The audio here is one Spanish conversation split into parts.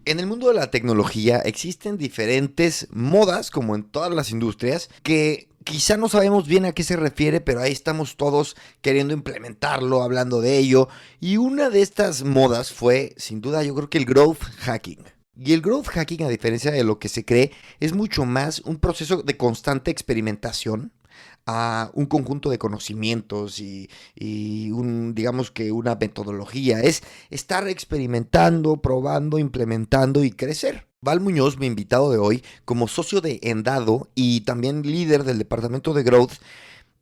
En el mundo de la tecnología existen diferentes modas, como en todas las industrias, que quizá no sabemos bien a qué se refiere, pero ahí estamos todos queriendo implementarlo, hablando de ello. Y una de estas modas fue, sin duda, yo creo que el growth hacking. Y el growth hacking, a diferencia de lo que se cree, es mucho más un proceso de constante experimentación a un conjunto de conocimientos y digamos que una metodología. Es estar experimentando, probando, implementando y crecer. Val Muñoz, mi invitado de hoy, como socio de Endado y también líder del departamento de Growth,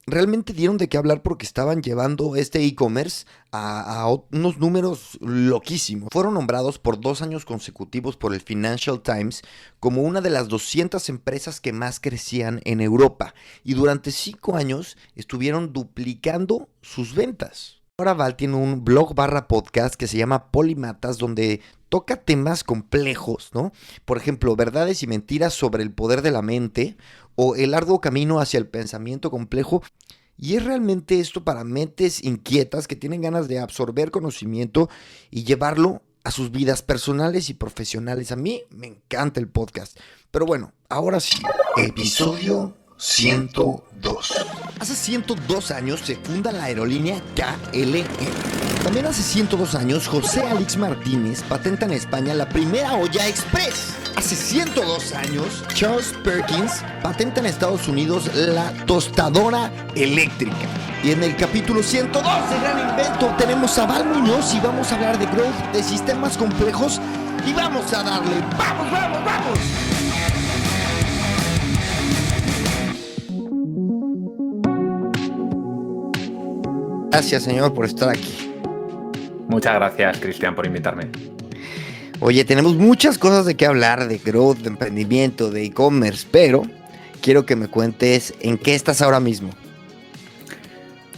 realmente dieron de qué hablar porque estaban llevando este e-commerce a unos números loquísimos. Fueron nombrados por 2 años consecutivos por el Financial Times como una de las 200 empresas que más crecían en Europa y durante 5 años estuvieron duplicando sus ventas. Ahora Val tiene un blog / podcast que se llama Polímatas, donde toca temas complejos, ¿no? Por ejemplo, verdades y mentiras sobre el poder de la mente o el arduo camino hacia el pensamiento complejo. Y es realmente esto para mentes inquietas que tienen ganas de absorber conocimiento y llevarlo a sus vidas personales y profesionales. A mí me encanta el podcast. Pero bueno, ahora sí, episodio 102. Hace 102 años se funda la aerolínea KLM. También hace 102 años José Alix Martínez patenta en España la primera olla express. Hace 102 años Charles Perkins patenta en Estados Unidos la tostadora eléctrica. Y en el capítulo 102 de Gran Invento tenemos a Val Muñoz y vamos a hablar de growth, de sistemas complejos y vamos a darle. ¡Vamos, vamos, vamos! Gracias, señor, por estar aquí. Muchas gracias, Cristian, por invitarme. Oye, tenemos muchas cosas de qué hablar, de growth, de emprendimiento, de e-commerce, pero quiero que me cuentes en qué estás ahora mismo.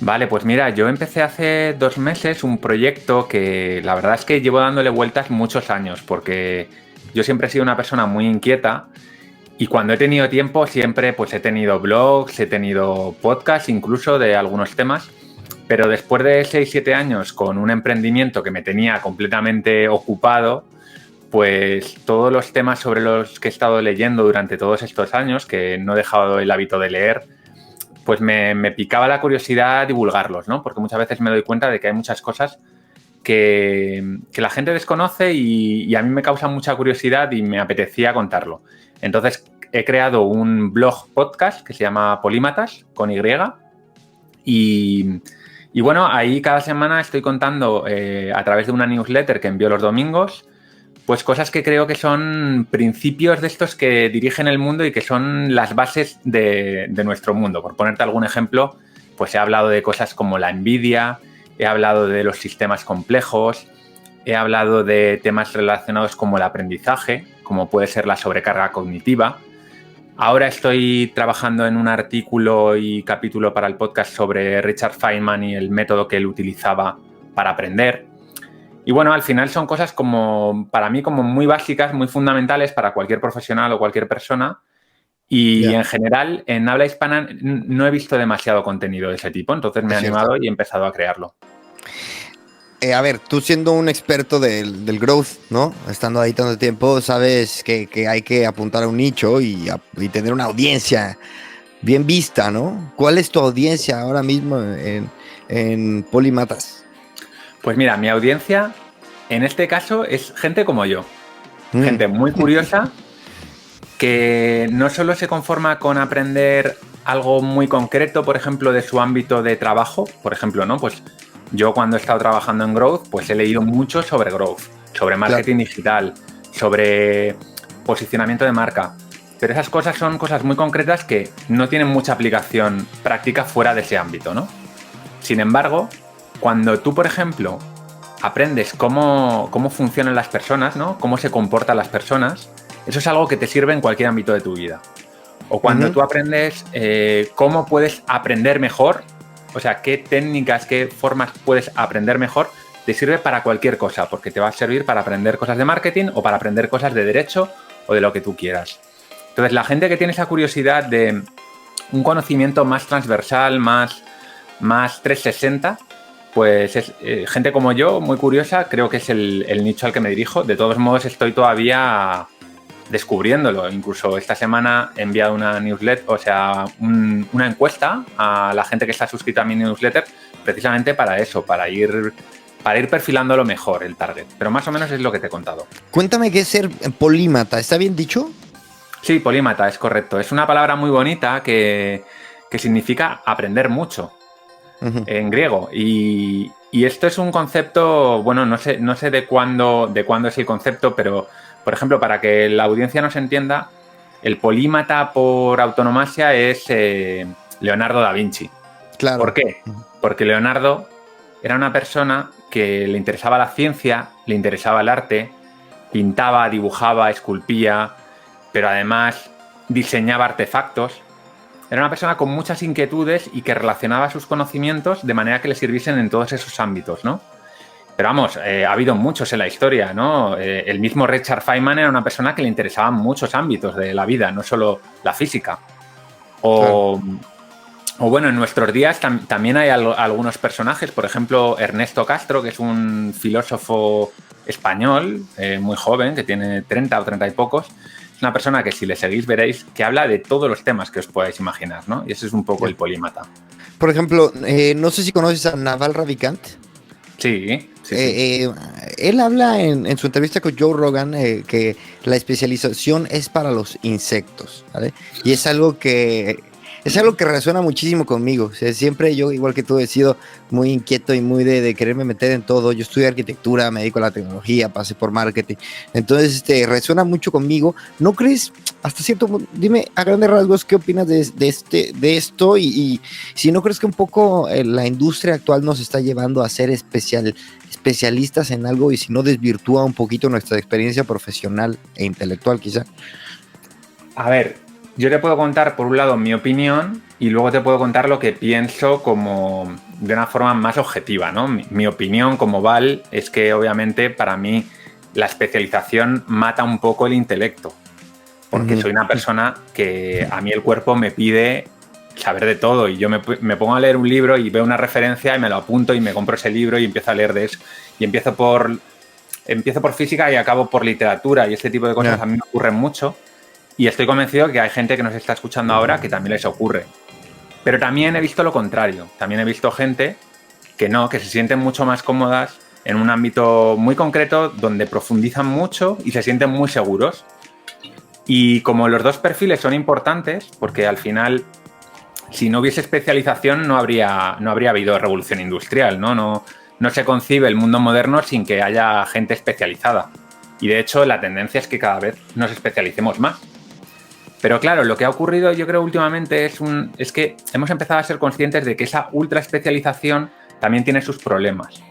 Vale, pues mira, yo empecé hace 2 meses un proyecto que la verdad es que llevo dándole vueltas muchos años, porque yo siempre he sido una persona muy inquieta y cuando he tenido tiempo siempre pues he tenido blogs, he tenido podcasts incluso de algunos temas. Pero después de 6-7 años con un emprendimiento que me tenía completamente ocupado, pues todos los temas sobre los que he estado leyendo durante todos estos años, que no he dejado el hábito de leer, pues me picaba la curiosidad divulgarlos, ¿no? Porque muchas veces me doy cuenta de que hay muchas cosas que la gente desconoce y a mí me causa mucha curiosidad y me apetecía contarlo. Entonces he creado un blog podcast que se llama Polímatas, con Y, y bueno, ahí cada semana estoy contando a través de una newsletter que envío los domingos, pues cosas que creo que son principios de estos que dirigen el mundo y que son las bases de nuestro mundo. Por ponerte algún ejemplo, pues he hablado de cosas como la envidia, he hablado de los sistemas complejos, he hablado de temas relacionados como el aprendizaje, como puede ser la sobrecarga cognitiva. Ahora estoy trabajando en un artículo y capítulo para el podcast sobre Richard Feynman y el método que él utilizaba para aprender. Y bueno, al final son cosas como, para mí, como muy básicas, muy fundamentales para cualquier profesional o cualquier persona. Y en general, en habla hispana no he visto demasiado contenido de ese tipo, entonces me he animado y he empezado a crearlo. A ver, tú siendo un experto del growth, ¿no? Estando ahí tanto tiempo, sabes que hay que apuntar a un nicho y tener una audiencia bien vista, ¿no? ¿Cuál es tu audiencia ahora mismo en Polímatas? Pues mira, mi audiencia en este caso es gente como yo. Gente muy curiosa que no solo se conforma con aprender algo muy concreto, por ejemplo, de su ámbito de trabajo, por ejemplo, ¿no? Pues yo cuando he estado trabajando en Growth, pues he leído mucho sobre Growth, sobre marketing digital, sobre posicionamiento de marca. Pero esas cosas son cosas muy concretas que no tienen mucha aplicación práctica fuera de ese ámbito, ¿no? Sin embargo, cuando tú, por ejemplo, aprendes cómo funcionan las personas, ¿no? Cómo se comportan las personas, eso es algo que te sirve en cualquier ámbito de tu vida. O cuando tú aprendes cómo puedes aprender mejor, o sea, qué técnicas, qué formas puedes aprender mejor, te sirve para cualquier cosa, porque te va a servir para aprender cosas de marketing o para aprender cosas de derecho o de lo que tú quieras. Entonces, la gente que tiene esa curiosidad de un conocimiento más transversal, más 360, pues es gente como yo, muy curiosa, creo que es el nicho al que me dirijo. De todos modos, estoy todavía descubriéndolo. Incluso esta semana he enviado una newsletter, o sea, una encuesta a la gente que está suscrita a mi newsletter, precisamente para eso, para ir perfilándolo mejor el target. Pero más o menos es lo que te he contado. Cuéntame qué es ser polímata, ¿está bien dicho? Sí, polímata, es correcto. Es una palabra muy bonita que significa aprender mucho en griego. Y esto es un concepto, bueno, no sé de cuándo es el concepto, pero, por ejemplo, para que la audiencia nos entienda, el polímata por autonomasia es Leonardo da Vinci. Claro. ¿Por qué? Porque Leonardo era una persona que le interesaba la ciencia, le interesaba el arte, pintaba, dibujaba, esculpía, pero además diseñaba artefactos. Era una persona con muchas inquietudes y que relacionaba sus conocimientos de manera que le sirviesen en todos esos ámbitos, ¿no? Pero vamos, ha habido muchos en la historia, ¿no? El mismo Richard Feynman era una persona que le interesaban muchos ámbitos de la vida, no solo la física. O bueno, en nuestros días también hay algunos personajes, por ejemplo, Ernesto Castro, que es un filósofo español, muy joven, que tiene 30 o 30 y pocos. Es una persona que si le seguís veréis que habla de todos los temas que os podáis imaginar, ¿no? Y ese es un poco el polímata. Por ejemplo, no sé si conoces a Naval Ravikant. Sí. Él habla en su entrevista con Joe Rogan que la especialización es para los insectos, ¿vale? Y es algo que resuena muchísimo conmigo. O sea, siempre yo, igual que tú, he sido muy inquieto y muy de quererme meter en todo. Yo estudié arquitectura, me dedico a la tecnología, pasé por marketing. Entonces, resuena mucho conmigo. ¿No crees, hasta cierto punto, dime a grandes rasgos, qué opinas de esto? Y si no crees que un poco la industria actual nos está llevando a ser especialistas en algo y si no desvirtúa un poquito nuestra experiencia profesional e intelectual, quizá. A ver, yo te puedo contar, por un lado, mi opinión y luego te puedo contar lo que pienso como de una forma más objetiva, ¿no? Mi opinión como Val es que, obviamente, para mí la especialización mata un poco el intelecto, porque soy una persona que a mí el cuerpo me pide saber de todo y yo me pongo a leer un libro y veo una referencia y me lo apunto y me compro ese libro y empiezo a leer de eso. Y empiezo por física y acabo por literatura y este tipo de cosas a mí me ocurren mucho. Y estoy convencido que hay gente que nos está escuchando ahora que también les ocurre. Pero también he visto lo contrario. También he visto gente que se sienten mucho más cómodas en un ámbito muy concreto donde profundizan mucho y se sienten muy seguros. Y como los dos perfiles son importantes, porque al final, si no hubiese especialización, no habría habido revolución industrial, ¿no? No se concibe el mundo moderno sin que haya gente especializada. Y de hecho, la tendencia es que cada vez nos especialicemos más. Pero claro, lo que ha ocurrido yo creo últimamente es que hemos empezado a ser conscientes de que esa ultra especialización también tiene sus problemas.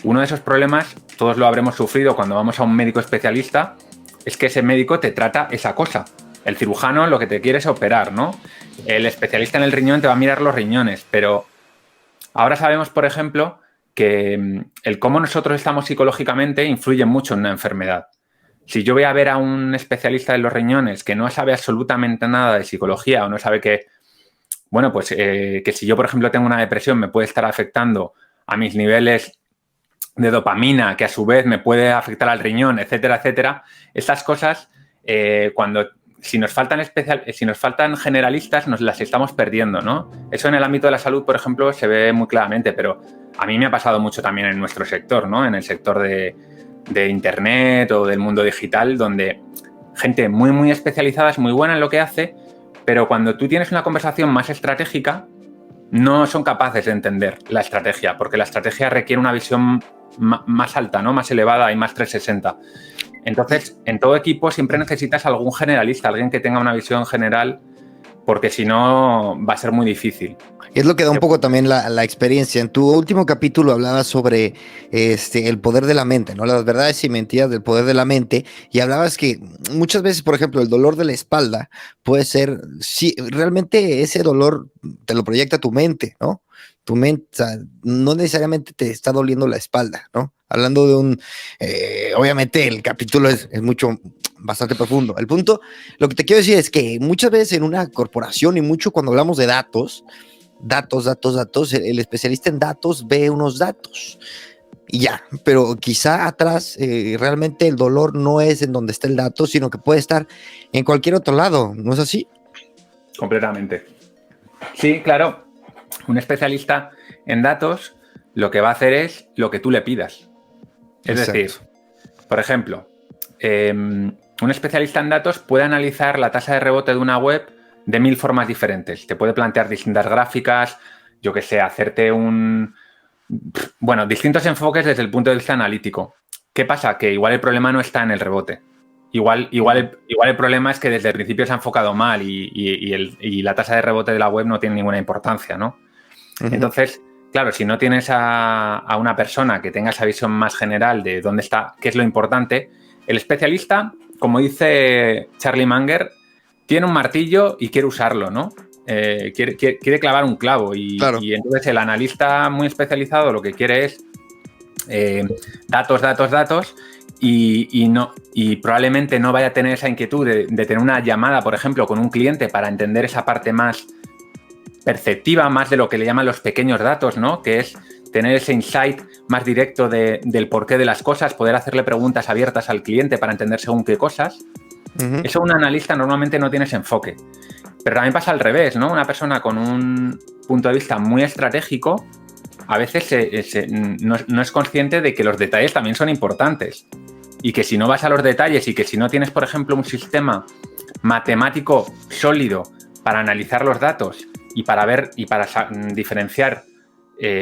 Uno de esos problemas, todos lo habremos sufrido cuando vamos a un médico especialista, es que ese médico te trata esa cosa. El cirujano lo que te quiere es operar, ¿no? El especialista en el riñón te va a mirar los riñones, pero ahora sabemos, por ejemplo, que el cómo nosotros estamos psicológicamente influye mucho en una enfermedad. Si yo voy a ver a un especialista en los riñones que no sabe absolutamente nada de psicología o no sabe que si yo, por ejemplo, tengo una depresión me puede estar afectando a mis niveles de dopamina, que a su vez me puede afectar al riñón, etcétera, etcétera. Estas cosas, si nos faltan generalistas, nos las estamos perdiendo, ¿no? Eso en el ámbito de la salud, por ejemplo, se ve muy claramente, pero a mí me ha pasado mucho también en nuestro sector, ¿no? En el sector de Internet o del mundo digital, donde gente muy, muy especializada es muy buena en lo que hace, pero cuando tú tienes una conversación más estratégica, no son capaces de entender la estrategia, porque la estrategia requiere una visión más alta, ¿no? Más elevada y más 360. Entonces, en todo equipo siempre necesitas algún generalista, alguien que tenga una visión general, porque si no va a ser muy difícil. Es lo que da un poco también la experiencia. En tu último capítulo hablabas sobre el poder de la mente, ¿no? Las verdades y mentiras del poder de la mente, y hablabas que muchas veces, por ejemplo, el dolor de la espalda puede ser, sí, realmente ese dolor te lo proyecta tu mente, ¿no? Tu mente, o sea, no necesariamente te está doliendo la espalda, ¿no? Hablando de obviamente el capítulo es bastante profundo. El punto, lo que te quiero decir es que muchas veces en una corporación y mucho cuando hablamos de datos, datos, datos, datos. El especialista en datos ve unos datos y ya, pero quizá atrás realmente el dolor no es en donde está el dato, sino que puede estar en cualquier otro lado, ¿no es así? Completamente. Sí, claro. Un especialista en datos lo que va a hacer es lo que tú le pidas. Es Exacto. decir, por ejemplo, un especialista en datos puede analizar la tasa de rebote de una web de 1000 formas diferentes. Te puede plantear distintas gráficas, yo que sé, hacerte distintos enfoques desde el punto de vista analítico. ¿Qué pasa? Que igual el problema no está en el rebote. Igual el problema es que desde el principio se ha enfocado mal y la tasa de rebote de la web no tiene ninguna importancia, ¿no? Entonces, claro, si no tienes a una persona que tenga esa visión más general de dónde está, qué es lo importante, el especialista, como dice Charlie Munger, tiene un martillo y quiere usarlo, ¿no? Quiere clavar un clavo Claro. y entonces el analista muy especializado lo que quiere es datos, datos, datos y probablemente no vaya a tener esa inquietud de tener una llamada, por ejemplo, con un cliente para entender esa parte más perceptiva, más de lo que le llaman los pequeños datos, ¿no? Que es tener ese insight más directo del porqué de las cosas, poder hacerle preguntas abiertas al cliente para entender según qué cosas. Eso un analista normalmente no tiene ese enfoque. Pero también pasa al revés, ¿no? Una persona con un punto de vista muy estratégico a veces no es consciente de que los detalles también son importantes y que si no vas a los detalles y que si no tienes, por ejemplo, un sistema matemático sólido para analizar los datos y para ver y para diferenciar,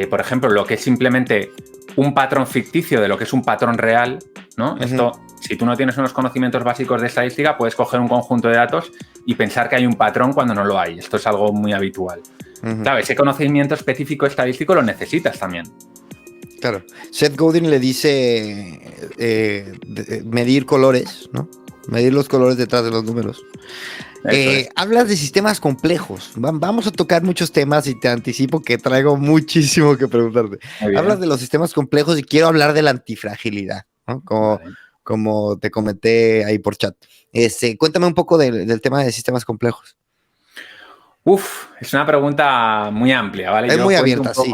por ejemplo, lo que es simplemente un patrón ficticio de lo que es un patrón real, ¿no? Esto, si tú no tienes unos conocimientos básicos de estadística, puedes coger un conjunto de datos y pensar que hay un patrón cuando no lo hay. Esto es algo muy habitual. Claro, ese conocimiento específico estadístico lo necesitas también. Claro. Seth Godin le dice medir colores, ¿no? Medir los colores detrás de los números. Hablas de sistemas complejos. Vamos a tocar muchos temas y te anticipo que traigo muchísimo que preguntarte. Hablas de los sistemas complejos y quiero hablar de la antifragilidad, ¿no? Como te comenté ahí por chat. Cuéntame un poco del tema de sistemas complejos. Es una pregunta muy amplia, ¿vale? Es muy abierta, sí.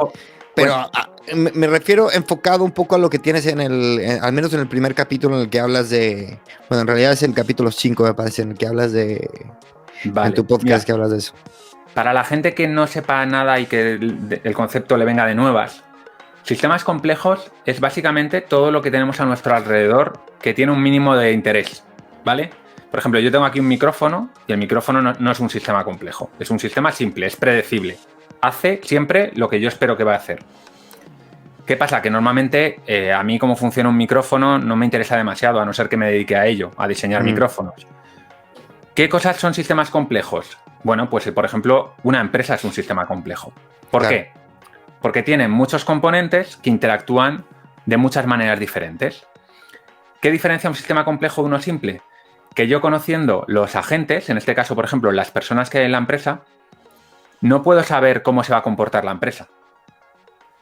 Pero me refiero enfocado un poco a lo que tienes al menos en el primer capítulo en el que hablas de, bueno, en realidad es el capítulo 5 me parece, en el que hablas de, en tu podcast que hablas de eso. Para la gente que no sepa nada y que el concepto le venga de nuevas, sistemas complejos es básicamente todo lo que tenemos a nuestro alrededor que tiene un mínimo de interés, ¿vale? Por ejemplo, yo tengo aquí un micrófono y el micrófono no es un sistema complejo, es un sistema simple, es predecible. Hace siempre lo que yo espero que va a hacer. ¿Qué pasa? Que normalmente a mí cómo funciona un micrófono no me interesa demasiado, a no ser que me dedique a ello, a diseñar micrófonos. ¿Qué cosas son sistemas complejos? Bueno, pues por ejemplo, una empresa es un sistema complejo. ¿Por qué? Porque tiene muchos componentes que interactúan de muchas maneras diferentes. ¿Qué diferencia un sistema complejo de uno simple? Que yo conociendo los agentes, en este caso, por ejemplo, las personas que hay en la empresa, no puedo saber cómo se va a comportar la empresa,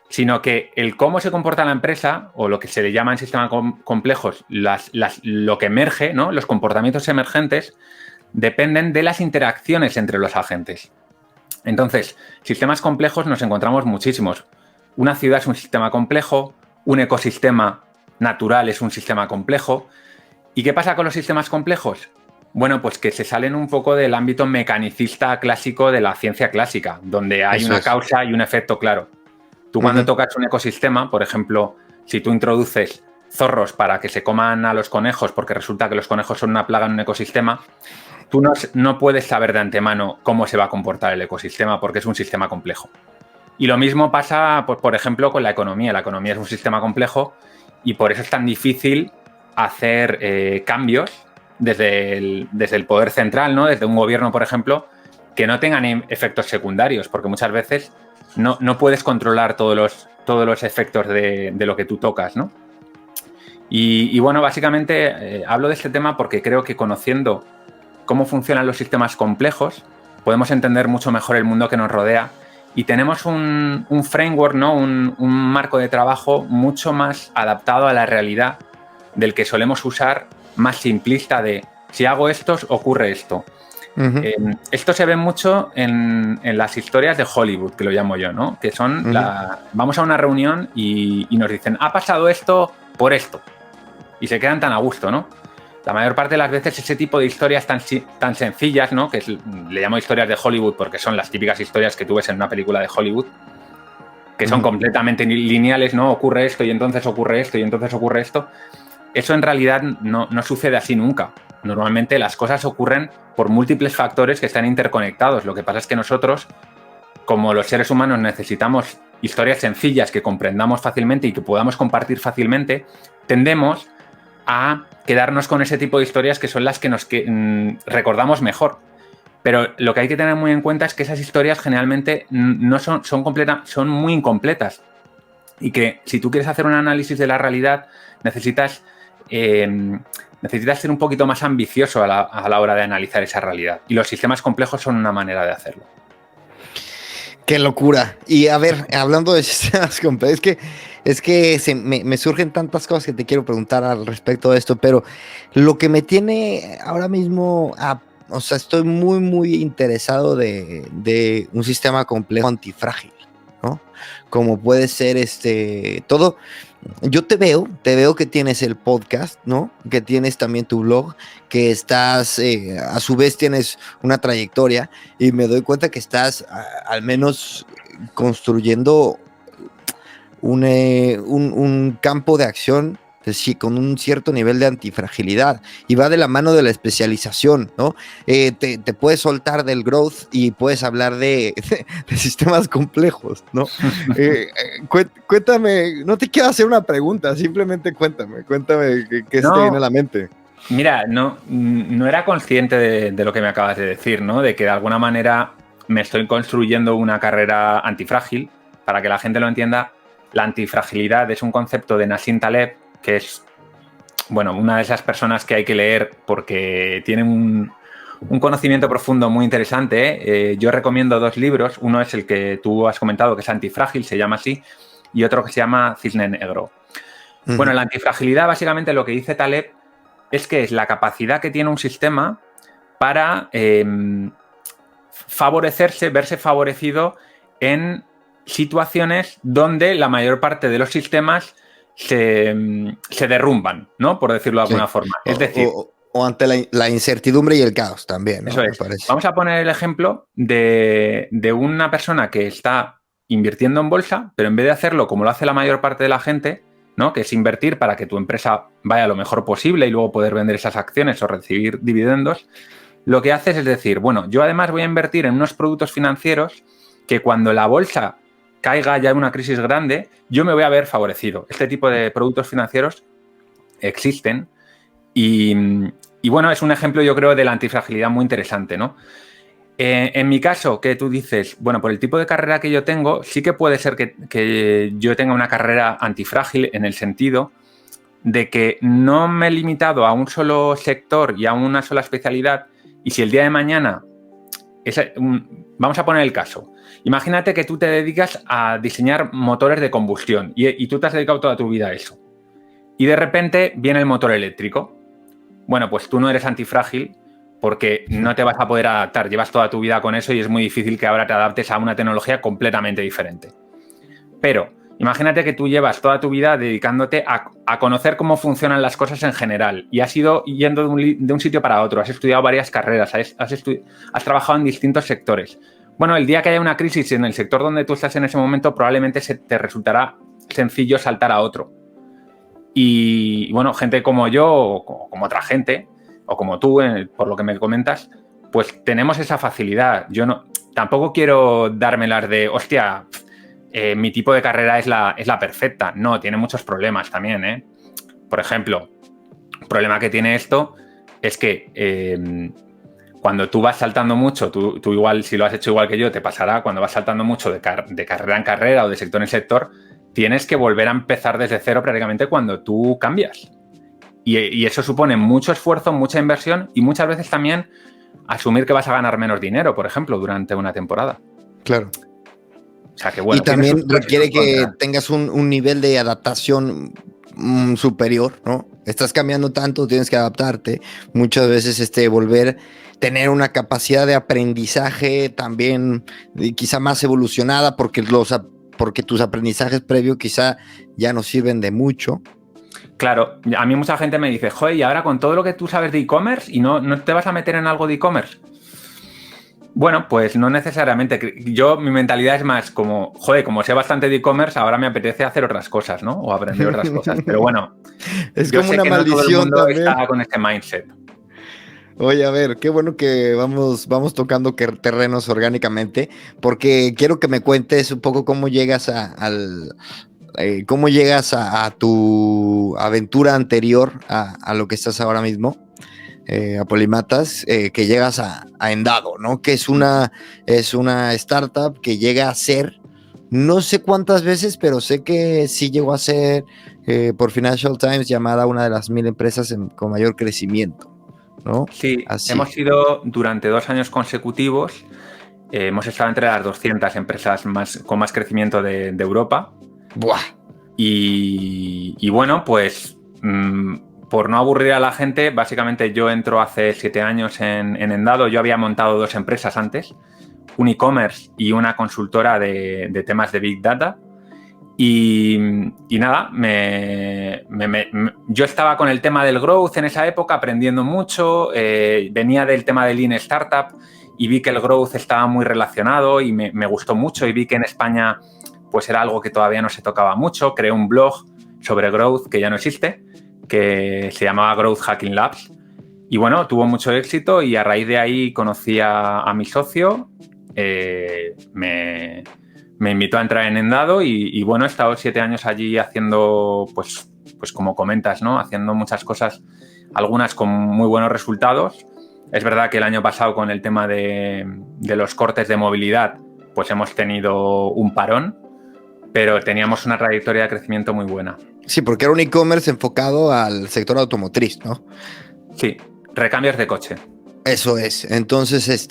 sino que el cómo se comporta la empresa, o lo que se le llama en sistemas complejos, lo que emerge, ¿no? Los comportamientos emergentes, dependen de las interacciones entre los agentes. Entonces, sistemas complejos nos encontramos muchísimos. Una ciudad es un sistema complejo, un ecosistema natural es un sistema complejo. ¿Y qué pasa con los sistemas complejos? Bueno, pues que se salen un poco del ámbito mecanicista clásico de la ciencia clásica, donde hay una causa y un efecto claro. Tú cuando tocas un ecosistema, por ejemplo, si tú introduces zorros para que se coman a los conejos, porque resulta que los conejos son una plaga en un ecosistema, tú no puedes saber de antemano cómo se va a comportar el ecosistema, porque es un sistema complejo. Y lo mismo pasa, pues, por ejemplo, con la economía. La economía es un sistema complejo y por eso es tan difícil hacer cambios desde el poder central, ¿no? Desde un gobierno, por ejemplo, que no tengan efectos secundarios, porque muchas veces no puedes controlar todos los efectos de lo que tú tocas, ¿no? Y bueno, básicamente hablo de este tema porque creo que conociendo cómo funcionan los sistemas complejos, podemos entender mucho mejor el mundo que nos rodea y tenemos un framework, ¿no? Un marco de trabajo mucho más adaptado a la realidad del que solemos usar, más simplista de si hago esto, ocurre esto. Uh-huh. Esto se ve mucho en las historias de Hollywood, que lo llamo yo, ¿no? Que son vamos a una reunión y nos dicen, ha pasado esto por esto. Y se quedan tan a gusto, ¿no? La mayor parte de las veces ese tipo de historias tan sencillas, ¿no? Que le llamo historias de Hollywood porque son las típicas historias que tú ves en una película de Hollywood, que son completamente lineales, ¿no? Ocurre esto y entonces ocurre esto y entonces ocurre esto. Eso en realidad no sucede así nunca. Normalmente las cosas ocurren por múltiples factores que están interconectados. Lo que pasa es que nosotros, como los seres humanos, necesitamos historias sencillas que comprendamos fácilmente y que podamos compartir fácilmente, tendemos a quedarnos con ese tipo de historias que son las que nos recordamos mejor. Pero lo que hay que tener muy en cuenta es que esas historias generalmente no son muy incompletas y que si tú quieres hacer un análisis de la realidad necesitas ser un poquito más ambicioso a la hora de analizar esa realidad. Y los sistemas complejos son una manera de hacerlo. ¡Qué locura! Y a ver, hablando de sistemas complejos, es que me surgen tantas cosas que te quiero preguntar al respecto de esto, pero lo que me tiene ahora mismo, o sea, estoy muy, muy interesado de un sistema complejo antifrágil, ¿no? Como puede ser todo. Yo te veo que tienes el podcast, ¿no? Que tienes también tu blog, que estás, a su vez tienes una trayectoria y me doy cuenta que estás al menos construyendo un campo de acción con un cierto nivel de antifragilidad y va de la mano de la especialización, ¿no? Te puedes soltar del growth y puedes hablar de sistemas complejos, ¿no? Cuéntame, no te quiero hacer una pregunta, simplemente cuéntame qué se te viene a la mente. Mira, no era consciente de lo que me acabas de decir, ¿no? De que de alguna manera me estoy construyendo una carrera antifrágil. Para que la gente lo entienda, la antifragilidad es un concepto de Nassim Taleb, que es, bueno, una de esas personas que hay que leer porque tiene un conocimiento profundo muy interesante, ¿eh? Yo recomiendo 2 libros. Uno es el que tú has comentado, que es Antifrágil, se llama así, y otro que se llama Cisne Negro. Bueno, la antifragilidad, básicamente lo que dice Taleb es que es la capacidad que tiene un sistema para verse favorecido en situaciones donde la mayor parte de los sistemas se derrumban, ¿no? Por decirlo de alguna forma. Es decir, o ante la incertidumbre y el caos también, ¿no? Eso es. Vamos a poner el ejemplo de una persona que está invirtiendo en bolsa, pero en vez de hacerlo como lo hace la mayor parte de la gente, ¿no? Que es invertir para que tu empresa vaya lo mejor posible y luego poder vender esas acciones o recibir dividendos, lo que haces es decir, bueno, yo además voy a invertir en unos productos financieros que cuando la bolsa caiga ya en una crisis grande, yo me voy a ver favorecido. Este tipo de productos financieros existen y bueno, es un ejemplo, yo creo, de la antifragilidad muy interesante, ¿no? En mi caso, que tú dices, bueno, por el tipo de carrera que yo tengo, sí que puede ser que yo tenga una carrera antifrágil en el sentido de que no me he limitado a un solo sector y a una sola especialidad, y si el día de mañana, vamos a poner el caso, imagínate que tú te dedicas a diseñar motores de combustión y tú te has dedicado toda tu vida a eso, y de repente viene el motor eléctrico. Bueno, pues tú no eres antifrágil porque no te vas a poder adaptar. Llevas toda tu vida con eso y es muy difícil que ahora te adaptes a una tecnología completamente diferente. Pero imagínate que tú llevas toda tu vida dedicándote a conocer cómo funcionan las cosas en general y has ido yendo de un sitio para otro, has estudiado varias carreras, has trabajado en distintos sectores. Bueno, el día que haya una crisis en el sector donde tú estás en ese momento, probablemente te resultará sencillo saltar a otro. Y bueno, gente como yo o como otra gente, o como tú, por lo que me comentas, pues tenemos esa facilidad. Yo tampoco quiero dármelas de, hostia, mi tipo de carrera es la perfecta. No, tiene muchos problemas también, ¿eh? Por ejemplo, el problema que tiene esto es que cuando tú vas saltando mucho, tú igual, si lo has hecho igual que yo, te pasará, cuando vas saltando mucho de carrera en carrera o de sector en sector, tienes que volver a empezar desde cero prácticamente cuando tú cambias. Y eso supone mucho esfuerzo, mucha inversión y muchas veces también asumir que vas a ganar menos dinero, por ejemplo, durante una temporada. Claro. O sea que, bueno, y también requiere que tengas un nivel de adaptación superior, ¿no? estás cambiando tanto, tienes que adaptarte. Muchas veces tener una capacidad de aprendizaje también quizá más evolucionada porque tus aprendizajes previos quizá ya no sirven de mucho. Claro, a mí mucha gente me dice, joder, y ahora con todo lo que tú sabes de e-commerce, ¿y no te vas a meter en algo de e-commerce? Bueno, pues no necesariamente. Mi mentalidad es más como, joder, como sé bastante de e-commerce, ahora me apetece hacer otras cosas, ¿no? O aprender otras cosas. Pero bueno, es yo como sé una que no todo el maldición mundo también. está con este mindset. Oye, a ver, qué bueno que vamos tocando terrenos orgánicamente, porque quiero que me cuentes un poco cómo llegas a tu aventura anterior a lo que estás ahora mismo, a Polimatas, que llegas a Endado, ¿no? Que es una startup que llega a ser, no sé cuántas veces, pero sé que sí llegó a ser por Financial Times llamada una de las 1000 empresas con mayor crecimiento, ¿no? Sí, Así. hemos sido durante 2 años consecutivos, hemos estado entre las 200 empresas con más crecimiento de Europa. ¡Buah! Y bueno, pues por no aburrir a la gente, básicamente yo entro hace 7 años en Endado. Yo había montado 2 empresas antes, un e-commerce y una consultora de temas de Big Data. Y nada, yo estaba con el tema del growth en esa época, aprendiendo mucho, venía del tema de Lean Startup y vi que el growth estaba muy relacionado y me gustó mucho, y vi que en España pues era algo que todavía no se tocaba mucho. Creé un blog sobre growth que ya no existe, que se llamaba Growth Hacking Labs, y bueno, tuvo mucho éxito, y a raíz de ahí conocí a mi socio, me invitó a entrar en Endado y bueno, he estado 7 años allí haciendo, pues como comentas, ¿no? Haciendo muchas cosas, algunas con muy buenos resultados. Es verdad que el año pasado, con el tema de los cortes de movilidad, pues hemos tenido un parón, pero teníamos una trayectoria de crecimiento muy buena. Sí, porque era un e-commerce enfocado al sector automotriz, ¿no? Sí, recambios de coche. Eso es. Entonces,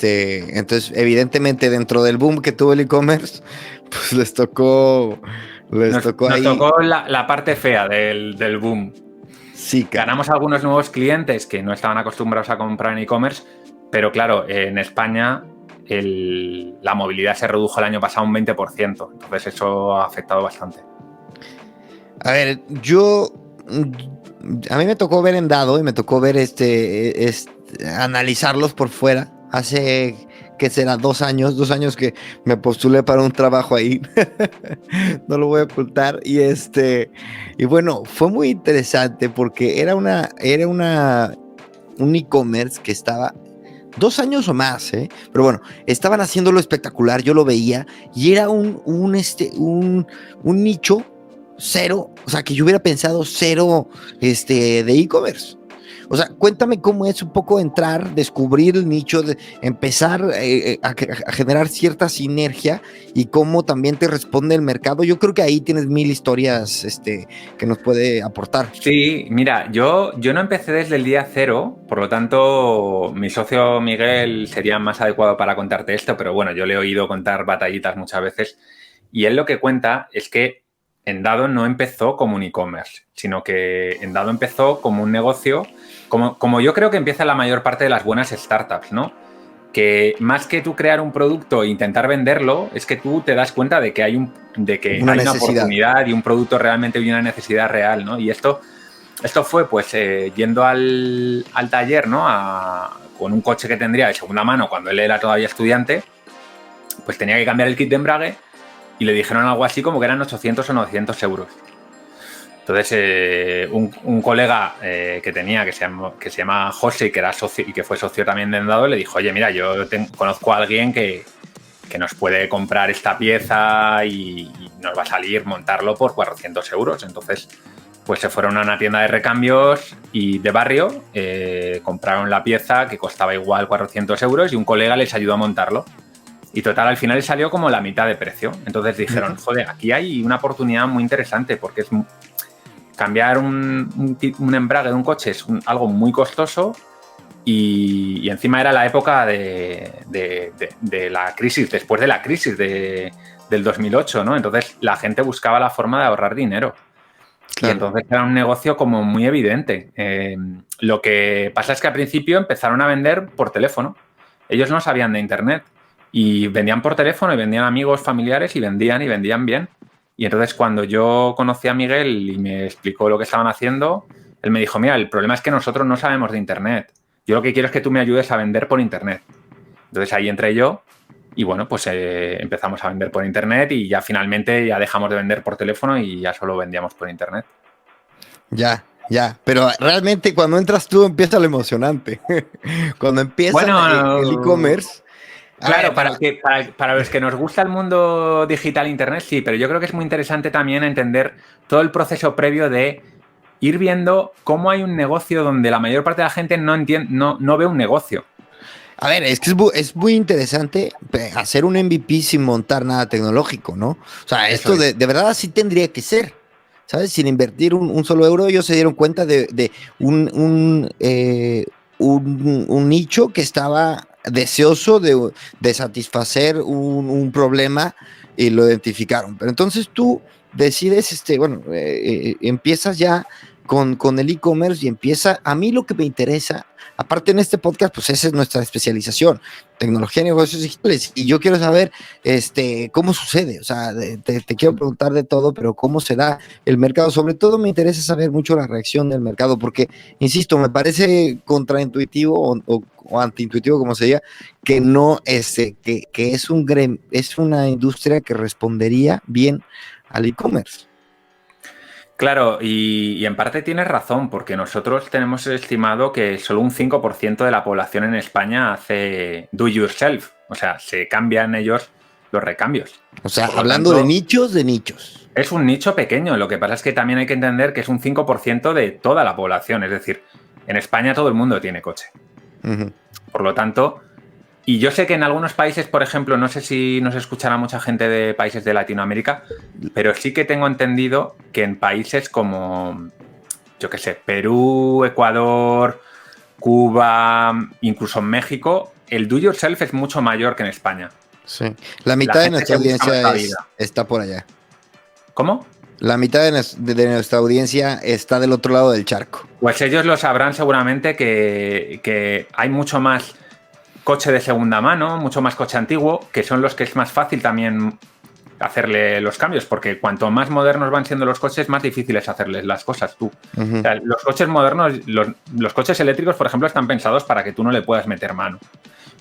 evidentemente, dentro del boom que tuvo el e-commerce, pues les tocó Nos ahí. tocó la parte fea del boom. Sí, cara. Ganamos algunos nuevos clientes que no estaban acostumbrados a comprar en e-commerce, pero claro, en España la movilidad se redujo el año pasado un 20%, entonces eso ha afectado bastante. A ver, a mí me tocó ver Endado y me tocó ver analizarlos por fuera. Hace, ¿qué será? 2 años que me postulé para un trabajo ahí. No lo voy a ocultar. Y bueno, fue muy interesante porque era un e-commerce que estaba 2 años o más, ¿eh? Pero bueno, estaban haciéndolo espectacular, yo lo veía, y era un nicho cero, o sea, que yo hubiera pensado cero de e-commerce. O sea, cuéntame cómo es un poco entrar, descubrir el nicho, empezar a generar cierta sinergia y cómo también te responde el mercado. Yo creo que ahí tienes 1000 historias que nos puede aportar. Sí, mira, yo no empecé desde el día cero, por lo tanto, mi socio Miguel sería más adecuado para contarte esto, pero bueno, yo le he oído contar batallitas muchas veces, y él lo que cuenta es que Endado no empezó como un e-commerce, sino que Endado empezó como un negocio, como yo creo que empieza la mayor parte de las buenas startups, ¿no? Que más que tú crear un producto e intentar venderlo, es que tú te das cuenta de que hay una oportunidad y un producto realmente y una necesidad real, ¿no? Y esto fue pues yendo al taller, ¿no? Con un coche que tendría de segunda mano cuando él era todavía estudiante, pues tenía que cambiar el kit de embrague y le dijeron algo así como que eran 800 o 900 euros. Entonces, un colega que tenía, que se llama José, y que era socio y que fue socio también de Endado, le dijo: oye, mira, yo conozco a alguien que nos puede comprar esta pieza y nos va a salir montarlo por 400 euros. Entonces, pues se fueron a una tienda de recambios y de barrio, compraron la pieza que costaba igual 400 euros y un colega les ayudó a montarlo. Y total, al final les salió como la mitad de precio. Entonces dijeron: joder, aquí hay una oportunidad muy interesante, porque es cambiar un embrague de un coche es algo muy costoso, y encima era la época de la crisis, después de la crisis del 2008, ¿no? Entonces la gente buscaba la forma de ahorrar dinero. Y entonces era un negocio como muy evidente. Lo que pasa es que al principio empezaron a vender por teléfono. Ellos no sabían de Internet y vendían por teléfono y vendían a amigos, familiares y vendían bien. Y entonces cuando yo conocí a Miguel y me explicó lo que estaban haciendo, él me dijo, mira, el problema es que nosotros no sabemos de Internet. Yo lo que quiero es que tú me ayudes a vender por Internet. Entonces ahí entré yo y bueno, pues empezamos a vender por Internet y ya finalmente ya dejamos de vender por teléfono y ya solo vendíamos por Internet. Ya, pero realmente cuando entras tú empieza lo emocionante. Cuando empieza el e-commerce. Claro, para los que nos gusta el mundo digital, Internet, sí, pero yo creo que es muy interesante también entender todo el proceso previo de ir viendo cómo hay un negocio donde la mayor parte de la gente no ve un negocio. A ver, es que es muy interesante hacer un MVP sin montar nada tecnológico, ¿no? O sea, esto de verdad así tendría que ser, ¿sabes? Sin invertir un solo euro, ellos se dieron cuenta de un nicho que estaba deseoso de satisfacer un problema y lo identificaron. Pero entonces tú decides, empiezas ya con el e-commerce y empieza, a mí lo que me interesa, aparte en este podcast, pues esa es nuestra especialización, tecnología y negocios digitales, y yo quiero saber cómo sucede, o sea, te quiero preguntar de todo, pero cómo se da el mercado, sobre todo me interesa saber mucho la reacción del mercado, porque, insisto, me parece contraintuitivo o antiintuitivo, como se diga, que no, que es una industria que respondería bien al e-commerce. Claro, y en parte tienes razón, porque nosotros tenemos estimado que solo un 5% de la población en España hace do yourself, o sea, se cambian ellos los recambios. O sea, hablando de nichos. Es un nicho pequeño, lo que pasa es que también hay que entender que es un 5% de toda la población, es decir, en España todo el mundo tiene coche. Uh-huh. Por lo tanto, y yo sé que en algunos países, por ejemplo, no sé si nos escuchará mucha gente de países de Latinoamérica, pero sí que tengo entendido que en países como, yo qué sé, Perú, Ecuador, Cuba, incluso en México, el do yourself es mucho mayor que en España. Sí. La mitad de nuestra audiencia está por allá. ¿Cómo? La mitad de nuestra audiencia está del otro lado del charco. Pues ellos lo sabrán seguramente que hay mucho más coche de segunda mano, mucho más coche antiguo, que son los que es más fácil también hacerle los cambios, porque cuanto más modernos van siendo los coches, más difícil es hacerles las cosas tú. Uh-huh. O sea, los coches modernos, los coches eléctricos, por ejemplo, están pensados para que tú no le puedas meter mano.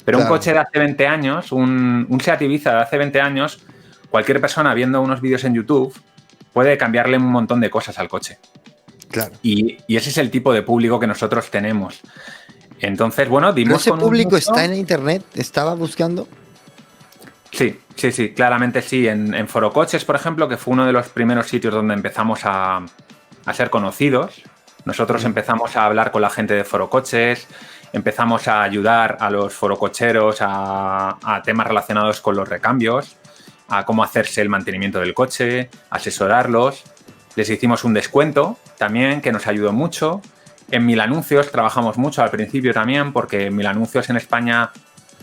Pero claro, un coche de hace 20 años, un Seat Ibiza de hace 20 años, cualquier persona viendo unos vídeos en YouTube puede cambiarle un montón de cosas al coche. Claro. Y ese es el tipo de público que nosotros tenemos. Entonces, bueno, dimos ¿Ese público está en internet? ¿Estaba buscando? Sí, claramente sí. En Forocoches, por ejemplo, que fue uno de los primeros sitios donde empezamos a ser conocidos, nosotros empezamos a hablar con la gente de Forocoches, empezamos a ayudar a los forococheros a temas relacionados con los recambios, a cómo hacerse el mantenimiento del coche, asesorarlos. Les hicimos un descuento también, que nos ayudó mucho. En Milanuncios trabajamos mucho al principio también, porque Milanuncios en España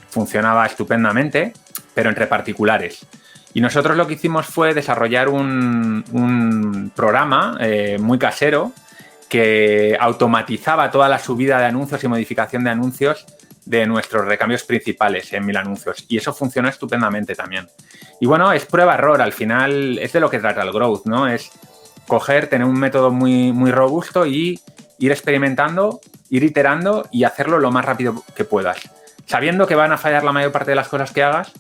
funcionaba estupendamente, pero entre particulares. Y nosotros lo que hicimos fue desarrollar un programa muy casero que automatizaba toda la subida de anuncios y modificación de anuncios de nuestros recambios principales en Milanuncios. Y eso funcionó estupendamente también. Y bueno, es prueba-error. Al final es de lo que trata el growth, ¿no? Es coger, tener un método muy, muy robusto y ir experimentando, ir iterando y hacerlo lo más rápido que puedas. Sabiendo que van a fallar la mayor parte de las cosas que hagas,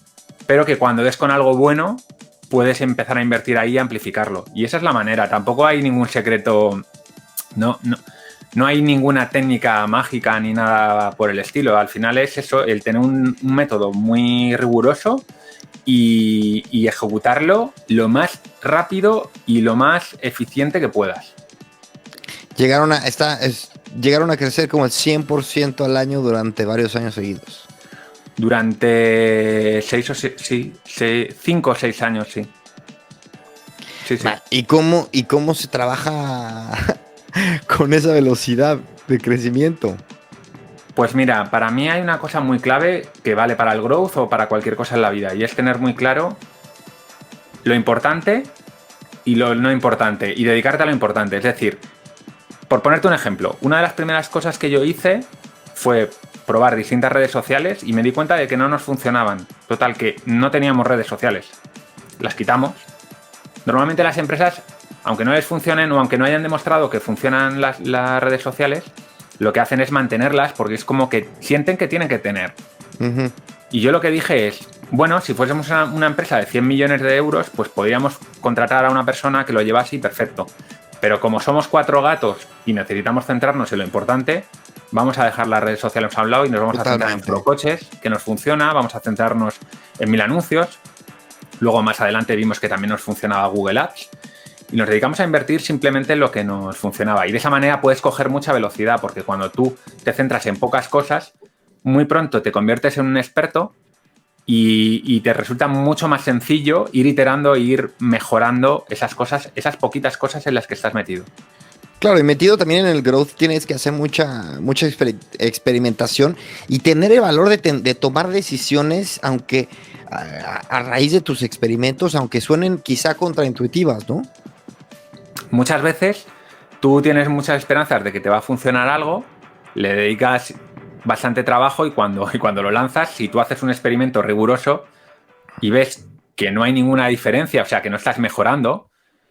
pero que cuando des con algo bueno, puedes empezar a invertir ahí y amplificarlo. Y esa es la manera. Tampoco hay ningún secreto, no hay ninguna técnica mágica ni nada por el estilo. Al final es eso, el tener un método muy riguroso y ejecutarlo lo más rápido y lo más eficiente que puedas. Llegaron a crecer como el 100% al año durante varios años seguidos. Durante 5 o 6 años, sí. Sí. ¿Y cómo se trabaja con esa velocidad de crecimiento? Pues mira, para mí hay una cosa muy clave que vale para el growth o para cualquier cosa en la vida, y es tener muy claro lo importante y lo no importante y dedicarte a lo importante. Es decir, por ponerte un ejemplo, una de las primeras cosas que yo hice fue probar distintas redes sociales y me di cuenta de que no nos funcionaban. Total, que no teníamos redes sociales. Las quitamos. Normalmente las empresas, aunque no les funcionen o aunque no hayan demostrado que funcionan las redes sociales, lo que hacen es mantenerlas porque es como que sienten que tienen que tener. Uh-huh. Y yo lo que dije es, bueno, si fuésemos una empresa de 100 millones de euros, pues podríamos contratar a una persona que lo llevase y perfecto. Pero como somos 4 gatos y necesitamos centrarnos en lo importante, vamos a dejar las redes sociales a un lado y nos vamos a centrar en Procoches, que nos funciona, vamos a centrarnos en 1000 anuncios. Luego más adelante vimos que también nos funcionaba Google Ads y nos dedicamos a invertir simplemente en lo que nos funcionaba. Y de esa manera puedes coger mucha velocidad porque cuando tú te centras en pocas cosas, muy pronto te conviertes en un experto y te resulta mucho más sencillo ir iterando e ir mejorando esas cosas, esas poquitas cosas en las que estás metido. Claro, y metido también en el growth tienes que hacer mucha experimentación y tener el valor de tomar decisiones, aunque a raíz de tus experimentos, aunque suenen quizá contraintuitivas, ¿no? Muchas veces tú tienes muchas esperanzas de que te va a funcionar algo, le dedicas bastante trabajo y cuando lo lanzas, si tú haces un experimento riguroso y ves que no hay ninguna diferencia, o sea, que no estás mejorando.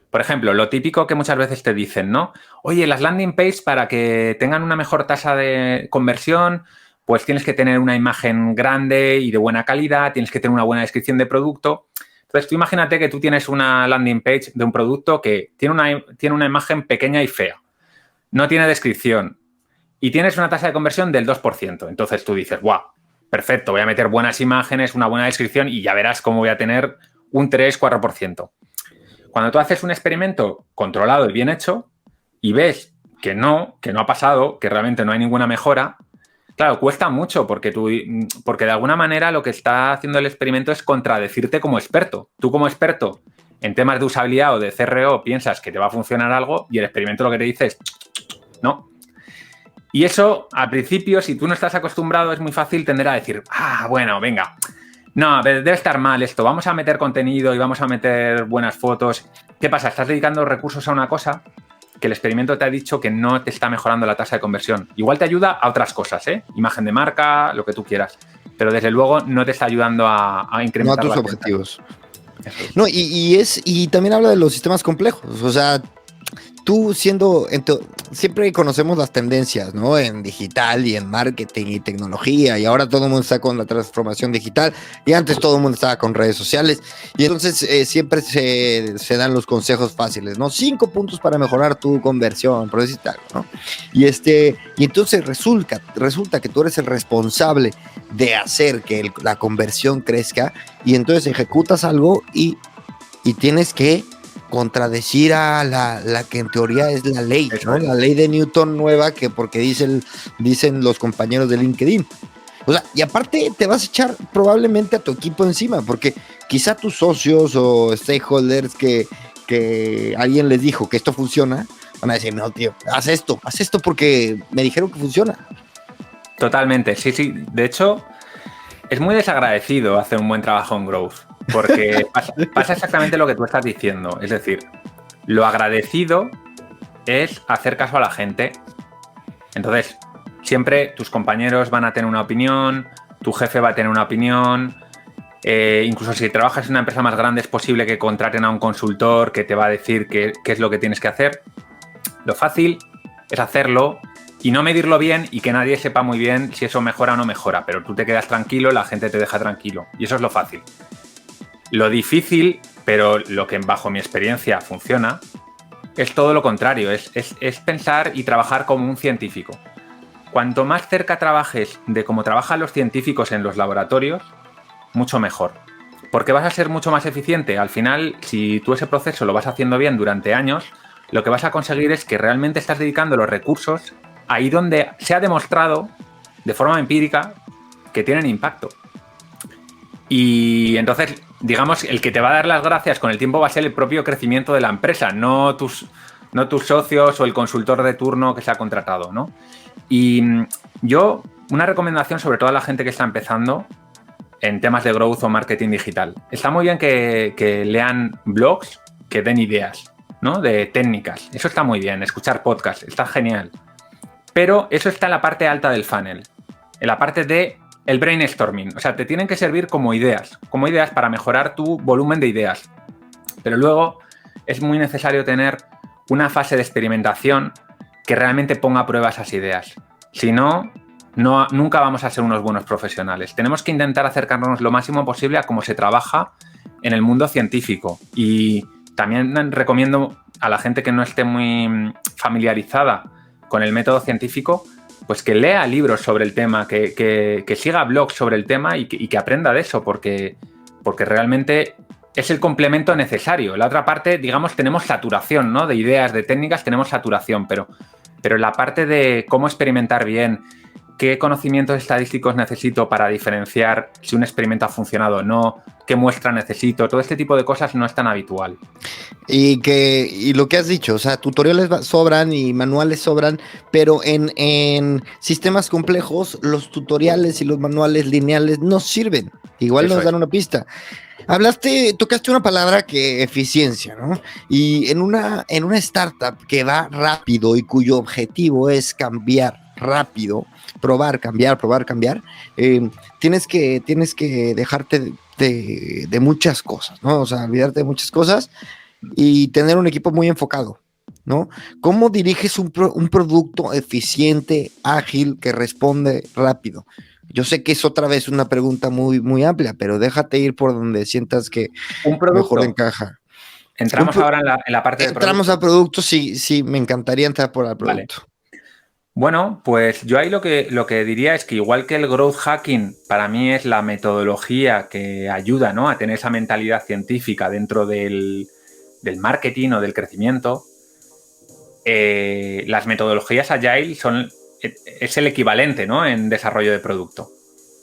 Por ejemplo, lo típico que muchas veces te dicen, ¿no? Oye, las landing pages para que tengan una mejor tasa de conversión, pues tienes que tener una imagen grande y de buena calidad, tienes que tener una buena descripción de producto. Entonces, tú imagínate que tú tienes una landing page de un producto que tiene una imagen pequeña y fea, no tiene descripción y tienes una tasa de conversión del 2%. Entonces tú dices, ¡guau! Perfecto, voy a meter buenas imágenes, una buena descripción y ya verás cómo voy a tener un 3-4%. Cuando tú haces un experimento controlado y bien hecho y ves que no ha pasado, que realmente no hay ninguna mejora, claro, cuesta mucho porque de alguna manera lo que está haciendo el experimento es contradecirte como experto. Tú como experto en temas de usabilidad o de CRO piensas que te va a funcionar algo y el experimento lo que te dice es no. Y eso, al principio, si tú no estás acostumbrado, es muy fácil tender a decir, bueno, venga, no, debe estar mal esto, vamos a meter contenido y vamos a meter buenas fotos. ¿Qué pasa? Estás dedicando recursos a una cosa que el experimento te ha dicho que no te está mejorando la tasa de conversión. Igual te ayuda a otras cosas, ¿eh? Imagen de marca, lo que tú quieras. Pero desde luego no te está ayudando a incrementar no a tus objetivos. No, y también habla de los sistemas complejos. O sea, tú siempre conocemos las tendencias, ¿no? En digital y en marketing y tecnología, y ahora todo el mundo está con la transformación digital, y antes todo el mundo estaba con redes sociales, y entonces siempre se dan los consejos fáciles, ¿no? 5 puntos para mejorar tu conversión, por decirte algo, ¿no? Y entonces resulta que tú eres el responsable de hacer que la conversión crezca, y entonces ejecutas algo y tienes que contradecir a la que en teoría es la ley, ¿no? La ley de Newton nueva, que porque dicen los compañeros de LinkedIn. O sea, y aparte te vas a echar probablemente a tu equipo encima, porque quizá tus socios o stakeholders que alguien les dijo que esto funciona, van a decir, no, tío, haz esto porque me dijeron que funciona. Totalmente, sí. De hecho, es muy desagradecido hacer un buen trabajo en growth. Porque pasa exactamente lo que tú estás diciendo. Es decir, lo agradecido es hacer caso a la gente. Entonces, siempre tus compañeros van a tener una opinión, tu jefe va a tener una opinión. Incluso si trabajas en una empresa más grande, es posible que contraten a un consultor que te va a decir qué es lo que tienes que hacer. Lo fácil es hacerlo y no medirlo bien y que nadie sepa muy bien si eso mejora o no mejora. Pero tú te quedas tranquilo, la gente te deja tranquilo. Y eso es lo fácil. Lo difícil, pero lo que bajo mi experiencia funciona, es todo lo contrario, es pensar y trabajar como un científico. Cuanto más cerca trabajes de cómo trabajan los científicos en los laboratorios, mucho mejor. Porque vas a ser mucho más eficiente. Al final, si tú ese proceso lo vas haciendo bien durante años, lo que vas a conseguir es que realmente estás dedicando los recursos ahí donde se ha demostrado de forma empírica que tienen impacto. Y entonces, digamos, el que te va a dar las gracias con el tiempo va a ser el propio crecimiento de la empresa, no tus socios o el consultor de turno que se ha contratado, ¿no? Y yo, una recomendación sobre todo a la gente que está empezando en temas de growth o marketing digital. Está muy bien que lean blogs que den ideas, ¿no? De técnicas. Eso está muy bien, escuchar podcasts, está genial. Pero eso está en la parte alta del funnel, en la parte de el brainstorming. O sea, te tienen que servir como ideas para mejorar tu volumen de ideas. Pero luego es muy necesario tener una fase de experimentación que realmente ponga a prueba esas ideas. Si no, nunca vamos a ser unos buenos profesionales. Tenemos que intentar acercarnos lo máximo posible a cómo se trabaja en el mundo científico. Y también recomiendo a la gente que no esté muy familiarizada con el método científico, pues que lea libros sobre el tema, que siga blogs sobre el tema y que aprenda de eso, porque realmente es el complemento necesario. La otra parte, digamos, tenemos saturación, ¿no? De ideas, de técnicas, tenemos saturación, pero la parte de cómo experimentar bien, qué conocimientos estadísticos necesito para diferenciar si un experimento ha funcionado o no, qué muestra necesito, todo este tipo de cosas no es tan habitual. Y lo que has dicho, o sea, tutoriales sobran y manuales sobran, pero en sistemas complejos los tutoriales y los manuales lineales no sirven. Igual nos dan una pista. Tocaste una palabra que eficiencia, ¿no? Y en una startup que va rápido y cuyo objetivo es cambiar rápido, probar, cambiar, tienes que dejarte de muchas cosas, ¿no? O sea, olvidarte de muchas cosas y tener un equipo muy enfocado, ¿no? ¿Cómo diriges un producto eficiente, ágil, que responde rápido? Yo sé que es otra vez una pregunta muy, muy amplia, pero déjate ir por donde sientas que mejor encaja. Entramos ahora en la parte de producto. Entramos a producto, sí, me encantaría entrar por el producto. Vale. Bueno, pues yo ahí lo que diría es que igual que el growth hacking para mí es la metodología que ayuda, ¿no?, a tener esa mentalidad científica dentro del marketing o del crecimiento, las metodologías Agile es el equivalente, ¿no?, en desarrollo de producto.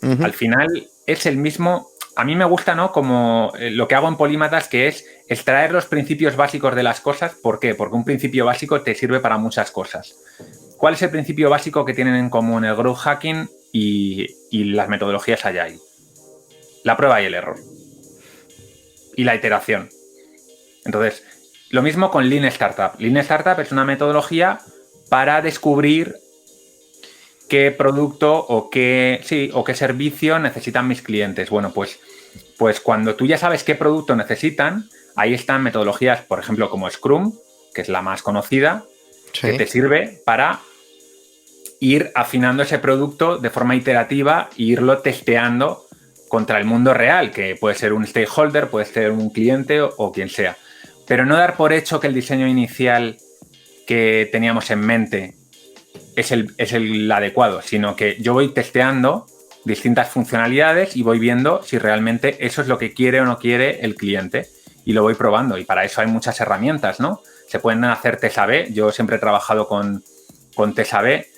Uh-huh. Al final es el mismo. A mí me gusta, ¿no?, como lo que hago en Polímatas, que es extraer los principios básicos de las cosas. ¿Por qué? Porque un principio básico te sirve para muchas cosas. ¿Cuál es el principio básico que tienen en común el growth hacking y las metodologías Agile? La prueba y el error. Y la iteración. Entonces, lo mismo con Lean Startup. Lean Startup es una metodología para descubrir qué producto o qué servicio necesitan mis clientes. Bueno, pues cuando tú ya sabes qué producto necesitan, ahí están metodologías, por ejemplo, como Scrum, que es la más conocida, sí, que te sirve para ir afinando ese producto de forma iterativa e irlo testeando contra el mundo real, que puede ser un stakeholder, puede ser un cliente o quien sea. Pero no dar por hecho que el diseño inicial que teníamos en mente es el adecuado, sino que yo voy testeando distintas funcionalidades y voy viendo si realmente eso es lo que quiere o no quiere el cliente y lo voy probando. Y para eso hay muchas herramientas, ¿no? Se pueden hacer test A/B. Yo siempre he trabajado con test A/B.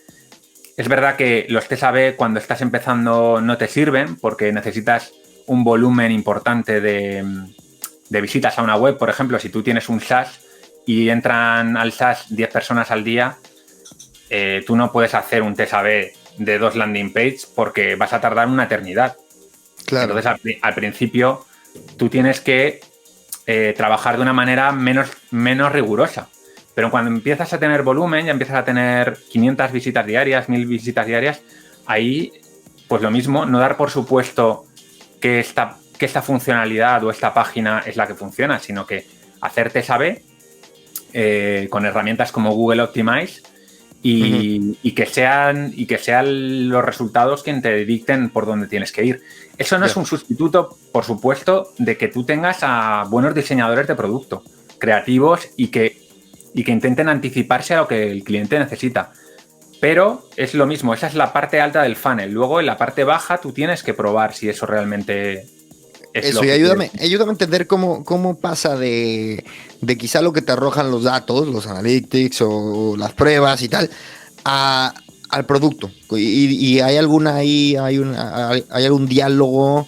Es verdad que los test A/B cuando estás empezando no te sirven porque necesitas un volumen importante de visitas a una web. Por ejemplo, si tú tienes un SaaS y entran al SaaS 10 personas al día, tú no puedes hacer un test A/B de 2 landing pages porque vas a tardar una eternidad. Claro. Entonces, al principio, tú tienes que trabajar de una manera menos rigurosa. Pero cuando empiezas a tener volumen, ya empiezas a tener 500 visitas diarias, 1000 visitas diarias, ahí, pues lo mismo, no dar por supuesto que esta funcionalidad o esta página es la que funciona, sino que hacer test A/B con herramientas como Google Optimize y que sean los resultados quien te dicten por dónde tienes que ir. Eso no es un sustituto, por supuesto, de que tú tengas a buenos diseñadores de producto, creativos y que intenten anticiparse a lo que el cliente necesita. Pero es lo mismo, esa es la parte alta del funnel. Luego, en la parte baja, tú tienes que probar si eso realmente es eso. Y ayúdame a entender cómo pasa de quizá lo que te arrojan los datos, los analytics o las pruebas y tal, al producto. Y hay hay algún diálogo,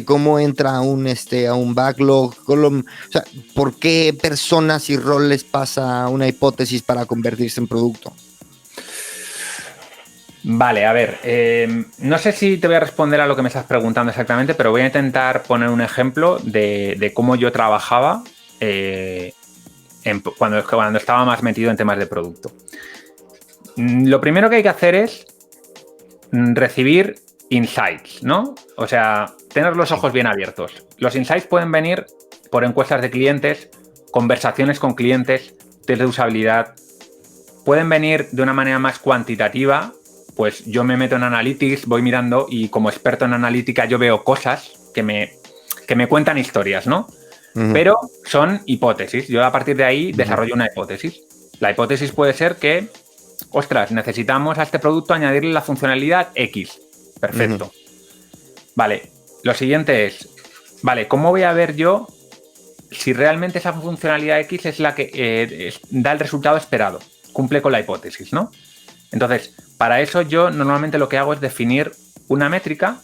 cómo entra a un backlog, o sea, ¿por qué personas y roles pasa una hipótesis para convertirse en producto? Vale, a ver, no sé si te voy a responder a lo que me estás preguntando exactamente, pero voy a intentar poner un ejemplo de cómo yo trabajaba cuando estaba más metido en temas de producto. Lo primero que hay que hacer es recibir insights, ¿no? O sea, tener los ojos bien abiertos. Los insights pueden venir por encuestas de clientes, conversaciones con clientes, test de usabilidad. Pueden venir de una manera más cuantitativa, pues yo me meto en Analytics, voy mirando y como experto en analítica yo veo cosas que me cuentan historias, ¿no? Pero son hipótesis. Yo a partir de ahí desarrollo una hipótesis. La hipótesis puede ser que, ostras, necesitamos a este producto añadirle la funcionalidad X. Perfecto. Vale, lo siguiente es, vale, ¿cómo voy a ver yo si realmente esa funcionalidad X es la que da el resultado esperado? Cumple con la hipótesis, ¿no? Entonces, para eso yo normalmente lo que hago es definir una métrica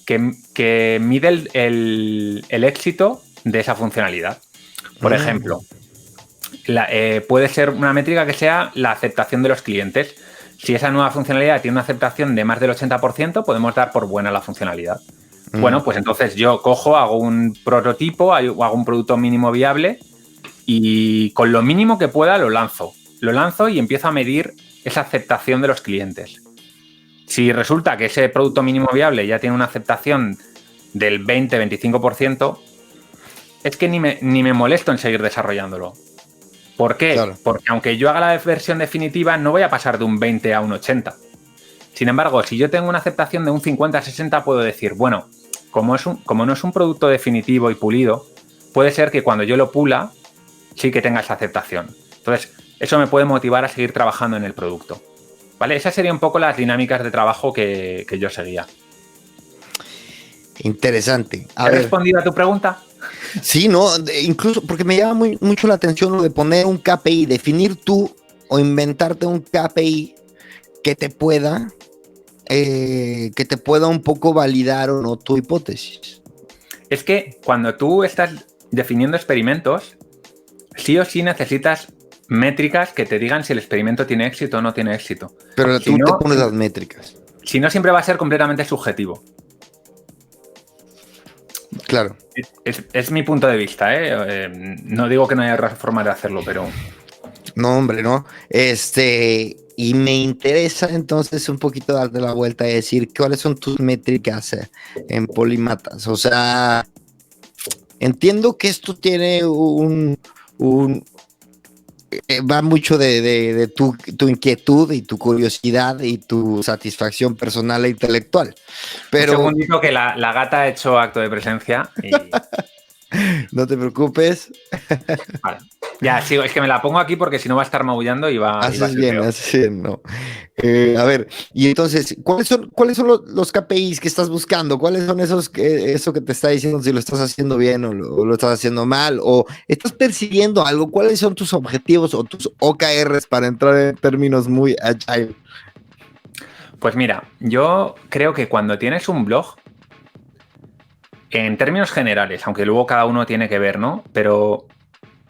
que mide el éxito de esa funcionalidad. Por ejemplo, puede ser una métrica que sea la aceptación de los clientes. Si esa nueva funcionalidad tiene una aceptación de más del 80%, podemos dar por buena la funcionalidad. Bueno, pues entonces yo cojo, hago un prototipo, o hago un producto mínimo viable y con lo mínimo que pueda lo lanzo. Lo lanzo y empiezo a medir esa aceptación de los clientes. Si resulta que ese producto mínimo viable ya tiene una aceptación del 20-25%, es que ni me molesto en seguir desarrollándolo. ¿Por qué? Claro. Porque aunque yo haga la versión definitiva, no voy a pasar de un 20 a un 80. Sin embargo, si yo tengo una aceptación de un 50-60, puedo decir, bueno, como no es un producto definitivo y pulido, puede ser que cuando yo lo pula, sí que tenga esa aceptación. Entonces, eso me puede motivar a seguir trabajando en el producto. ¿Vale? Esas serían un poco las dinámicas de trabajo que yo seguía. Interesante. ¿He respondido a tu pregunta? Sí, no, incluso porque me llama mucho la atención lo de poner un KPI, definir tú o inventarte un KPI que te pueda un poco validar o no tu hipótesis. Es que cuando tú estás definiendo experimentos, sí o sí necesitas métricas que te digan si el experimento tiene éxito o no tiene éxito. Pero tú te pones las métricas. Si no, siempre va a ser completamente subjetivo. Claro. Es mi punto de vista, ¿eh? No digo que no haya otra forma de hacerlo, pero... No, hombre, no. Y me interesa entonces un poquito darte la vuelta y decir cuáles son tus métricas en Polymatas. O sea, entiendo que esto tiene va mucho de tu inquietud y tu curiosidad y tu satisfacción personal e intelectual. Pero... Un segundito que la gata ha hecho acto de presencia y... No te preocupes. Vale. Ya, sigo. Es que me la pongo aquí porque si no va a estar maullando y va a ser bien, peor. haces bien, no. A ver, y entonces, ¿cuáles son los KPIs que estás buscando? ¿Cuáles son eso que te está diciendo si lo estás haciendo bien o lo estás haciendo mal? ¿O estás persiguiendo algo? ¿Cuáles son tus objetivos o tus OKRs para entrar en términos muy agile? Pues mira, yo creo que cuando tienes un blog, en términos generales, aunque luego cada uno tiene que ver, ¿no? Pero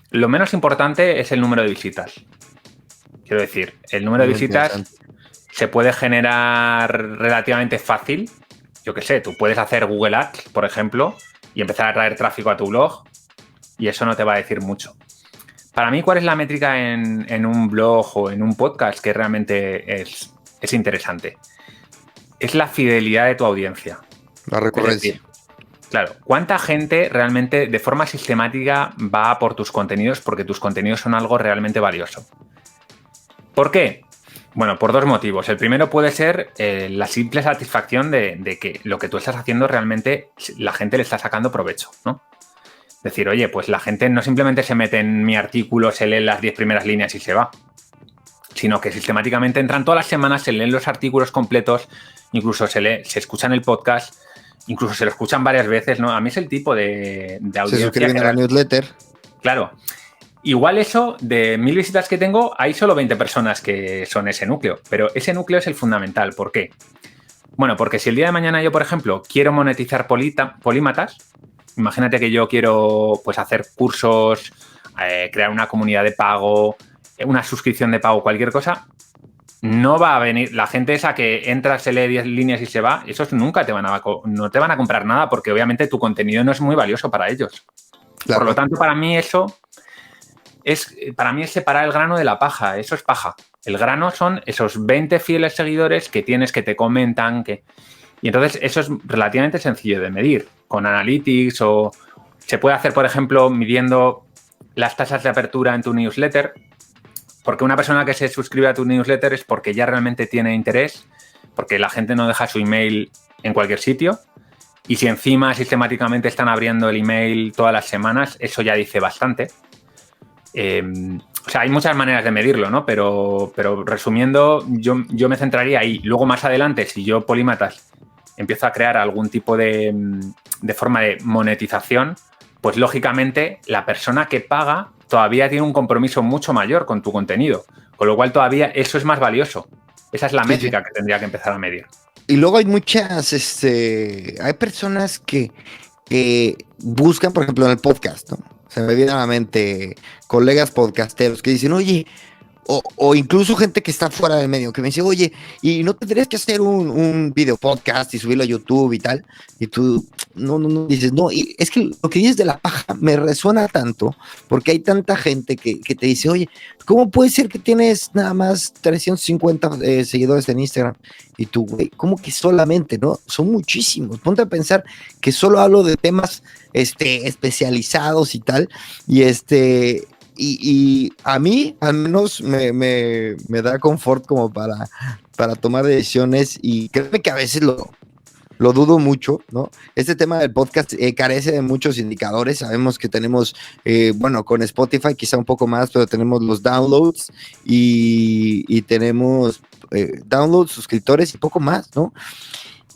lo menos importante es el número de visitas. Quiero decir, el número de visitas se puede generar relativamente fácil. Yo qué sé, tú puedes hacer Google Ads, por ejemplo, y empezar a traer tráfico a tu blog y eso no te va a decir mucho. Para mí, ¿cuál es la métrica en un blog o en un podcast que realmente es interesante? Es la fidelidad de tu audiencia. La recurrencia. Claro, ¿cuánta gente realmente de forma sistemática va por tus contenidos porque tus contenidos son algo realmente valioso? ¿Por qué? Bueno, por dos motivos. El primero puede ser la simple satisfacción de que lo que tú estás haciendo realmente la gente le está sacando provecho, ¿no? Es decir, oye, pues la gente no simplemente se mete en mi artículo, se lee las 10 primeras líneas y se va, sino que sistemáticamente entran todas las semanas, se leen los artículos completos, incluso se escuchan el podcast, incluso se lo escuchan varias veces, ¿no? A mí es el tipo de audiencia. Se suscriben a la newsletter. Claro. Igual eso, de 1000 visitas que tengo, hay solo 20 personas que son ese núcleo. Pero ese núcleo es el fundamental. ¿Por qué? Bueno, porque si el día de mañana yo, por ejemplo, quiero monetizar Polymatas, imagínate que yo quiero pues hacer cursos, crear una comunidad de pago, una suscripción de pago, cualquier cosa, no va a venir la gente esa que entra, se lee 10 líneas y se va, esos nunca no te van a comprar nada porque obviamente tu contenido no es muy valioso para ellos. Claro. Por lo tanto, para mí es separar el grano de la paja. Eso es paja. El grano son esos 20 fieles seguidores que tienes, que te comentan, y entonces eso es relativamente sencillo de medir con Analytics, o se puede hacer, por ejemplo, midiendo las tasas de apertura en tu newsletter, porque una persona que se suscribe a tu newsletter es porque ya realmente tiene interés, porque la gente no deja su email en cualquier sitio, y si encima sistemáticamente están abriendo el email todas las semanas, eso ya dice bastante. O sea, hay muchas maneras de medirlo, ¿no? Pero resumiendo, yo me centraría ahí. Luego, más adelante, si yo, Polímatas, empiezo a crear algún tipo de forma de monetización, pues lógicamente la persona que paga todavía tiene un compromiso mucho mayor con tu contenido, con lo cual todavía eso es más valioso. Esa es la métrica que tendría que empezar a medir. Y luego hay muchas, hay personas que buscan, por ejemplo, en el podcast, ¿no? Se me viene a la mente colegas podcasteros que dicen, oye, o incluso gente que está fuera del medio, que me dice, oye, ¿y no tendrías que hacer un video podcast y subirlo a YouTube y tal? Y tú, no, dices, no, y es que lo que dices de la paja me resuena tanto, porque hay tanta gente que te dice, oye, ¿cómo puede ser que tienes nada más 350 seguidores en Instagram? Y tú, güey, ¿cómo que solamente, no? Son muchísimos. Ponte a pensar que solo hablo de temas especializados y tal, y y a mí al menos me da confort como para tomar decisiones, y créeme que a veces lo dudo mucho, ¿no? Este tema del podcast carece de muchos indicadores. Sabemos que tenemos, bueno, con Spotify quizá un poco más, pero tenemos los downloads y tenemos downloads, suscriptores y poco más, ¿no?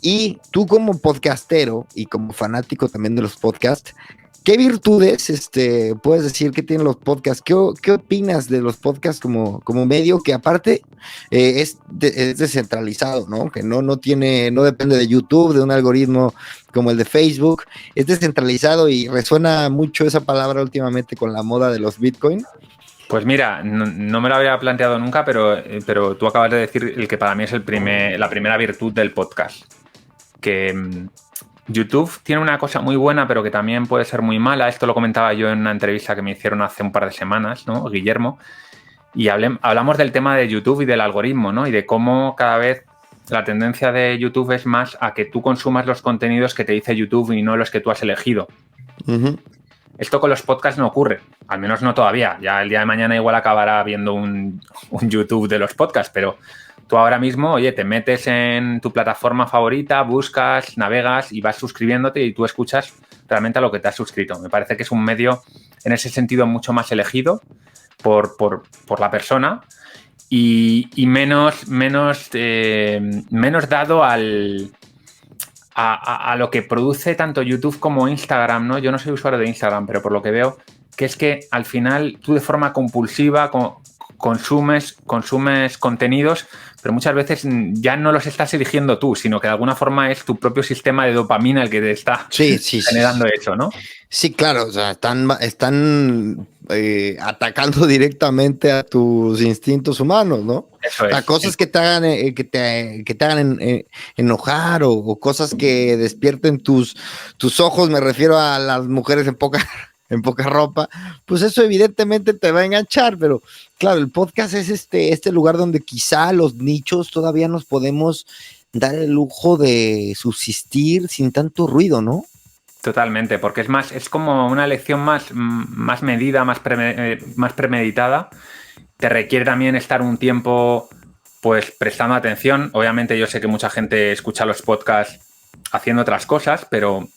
Y tú como podcastero y como fanático también de los podcasts, ¿qué virtudes puedes decir que tienen los podcasts? ¿Qué opinas de los podcasts como medio que aparte es descentralizado, ¿no? Que no depende de YouTube, de un algoritmo como el de Facebook, es descentralizado y resuena mucho esa palabra últimamente con la moda de los Bitcoin? Pues mira, no me lo había planteado nunca, pero tú acabas de decir el que para mí es la primera virtud del podcast. Que YouTube tiene una cosa muy buena, pero que también puede ser muy mala. Esto lo comentaba yo en una entrevista que me hicieron hace un par de semanas, ¿no? Guillermo. Y hablamos del tema de YouTube y del algoritmo, ¿no? Y de cómo cada vez la tendencia de YouTube es más a que tú consumas los contenidos que te dice YouTube y no los que tú has elegido. Uh-huh. Esto con los podcasts no ocurre, al menos no todavía. Ya el día de mañana igual acabará viendo un YouTube de los podcasts, pero tú ahora mismo, oye, te metes en tu plataforma favorita, buscas, navegas y vas suscribiéndote y tú escuchas realmente a lo que te has suscrito. Me parece que es un medio, en ese sentido, mucho más elegido por la persona y menos dado a lo que produce tanto YouTube como Instagram, ¿no? Yo no soy usuario de Instagram, pero por lo que veo, que es que al final tú de forma compulsiva consumes contenidos, pero muchas veces ya no los estás eligiendo tú, sino que de alguna forma es tu propio sistema de dopamina el que te está generando eso, ¿no? Sí, claro, o sea, están atacando directamente a tus instintos humanos, ¿no? Eso es. O sea, cosas que te hagan, que te hagan enojar o cosas que despierten tus ojos, me refiero a las mujeres en poca ropa, pues eso evidentemente te va a enganchar, pero claro, el podcast es este lugar donde quizá los nichos todavía nos podemos dar el lujo de subsistir sin tanto ruido, ¿no? Totalmente, porque es como una lección más medida, más premeditada. Te requiere también estar un tiempo pues prestando atención. Obviamente yo sé que mucha gente escucha los podcasts haciendo otras cosas, pero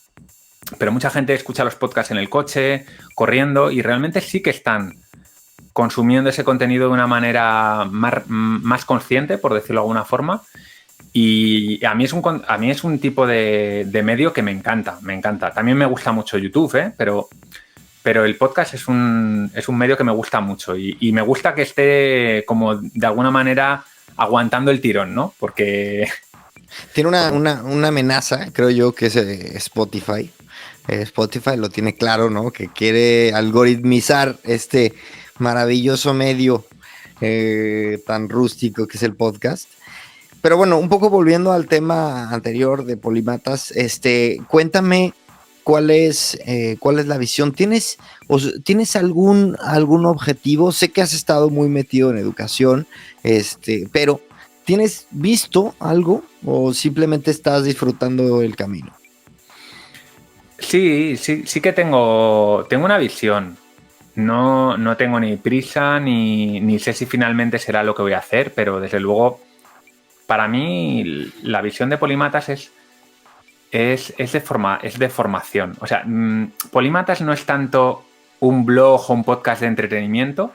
mucha gente escucha los podcasts en el coche, corriendo, y realmente sí que están consumiendo ese contenido de una manera más consciente, por decirlo de alguna forma. Y a mí es un tipo de medio que me encanta. También me gusta mucho YouTube, pero el podcast es un medio que me gusta mucho y me gusta que esté como de alguna manera aguantando el tirón, ¿no? Porque tiene una amenaza, creo yo, que es Spotify. Spotify lo tiene claro, ¿no? Que quiere algoritmizar este maravilloso medio tan rústico que es el podcast. Pero bueno, un poco volviendo al tema anterior de Polímatas, cuéntame cuál es la visión. ¿Tienes algún objetivo? Sé que has estado muy metido en educación, pero ¿tienes visto algo o simplemente estás disfrutando el camino? Sí que tengo una visión. No tengo ni prisa, ni sé si finalmente será lo que voy a hacer, pero desde luego, para mí, la visión de Polímatas es de formación. O sea, Polímatas no es tanto un blog o un podcast de entretenimiento.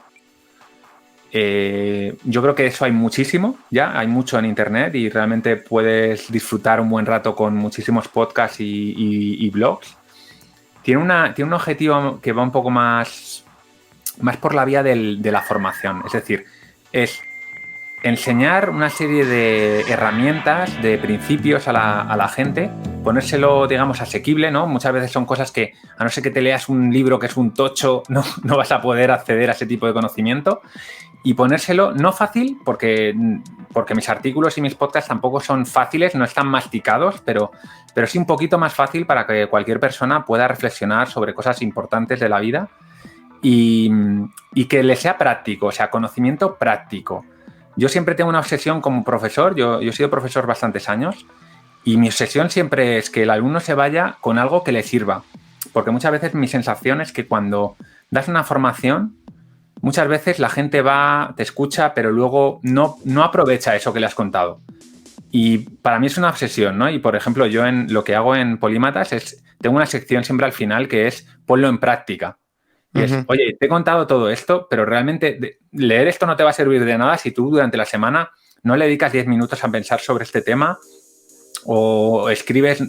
Yo creo que eso hay muchísimo, ya, hay mucho en internet y realmente puedes disfrutar un buen rato con muchísimos podcasts y blogs. Tiene un objetivo que va un poco más por la vía de la formación. Es decir, es enseñar una serie de herramientas, de principios a la gente, ponérselo, digamos, asequible, ¿no? Muchas veces son cosas que, a no ser que te leas un libro que es un tocho, no vas a poder acceder a ese tipo de conocimiento. Y ponérselo no fácil, porque mis artículos y mis podcasts tampoco son fáciles, no están masticados, pero sí un poquito más fácil para que cualquier persona pueda reflexionar sobre cosas importantes de la vida y que le sea práctico, o sea, conocimiento práctico. Yo siempre tengo una obsesión como profesor, yo he sido profesor bastantes años y mi obsesión siempre es que el alumno se vaya con algo que le sirva, porque muchas veces mi sensación es que cuando das una formación, muchas veces la gente va, te escucha, pero luego no aprovecha eso que le has contado. Y para mí es una obsesión, ¿no? Y, por ejemplo, yo lo que hago en Polímatas tengo una sección siempre al final que es ponlo en práctica. Y es, oye, te he contado todo esto, pero realmente leer esto no te va a servir de nada si tú durante la semana no le dedicas 10 minutos a pensar sobre este tema o escribes,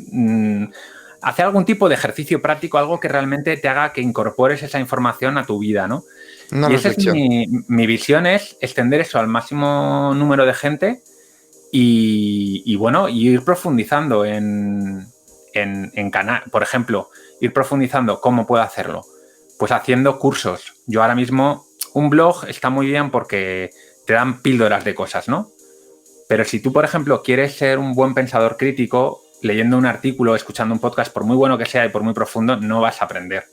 hacer algún tipo de ejercicio práctico, algo que realmente te haga que incorpores esa información a tu vida, ¿no? Una y esa es reflexión. mi visión, es extender eso al máximo número de gente y bueno, y ir profundizando en canal. Por ejemplo, ir profundizando cómo puedo hacerlo. Pues haciendo cursos. Yo ahora mismo, un blog está muy bien porque te dan píldoras de cosas, ¿no? Pero si tú, por ejemplo, quieres ser un buen pensador crítico, leyendo un artículo, escuchando un podcast, por muy bueno que sea y por muy profundo, no vas a aprender.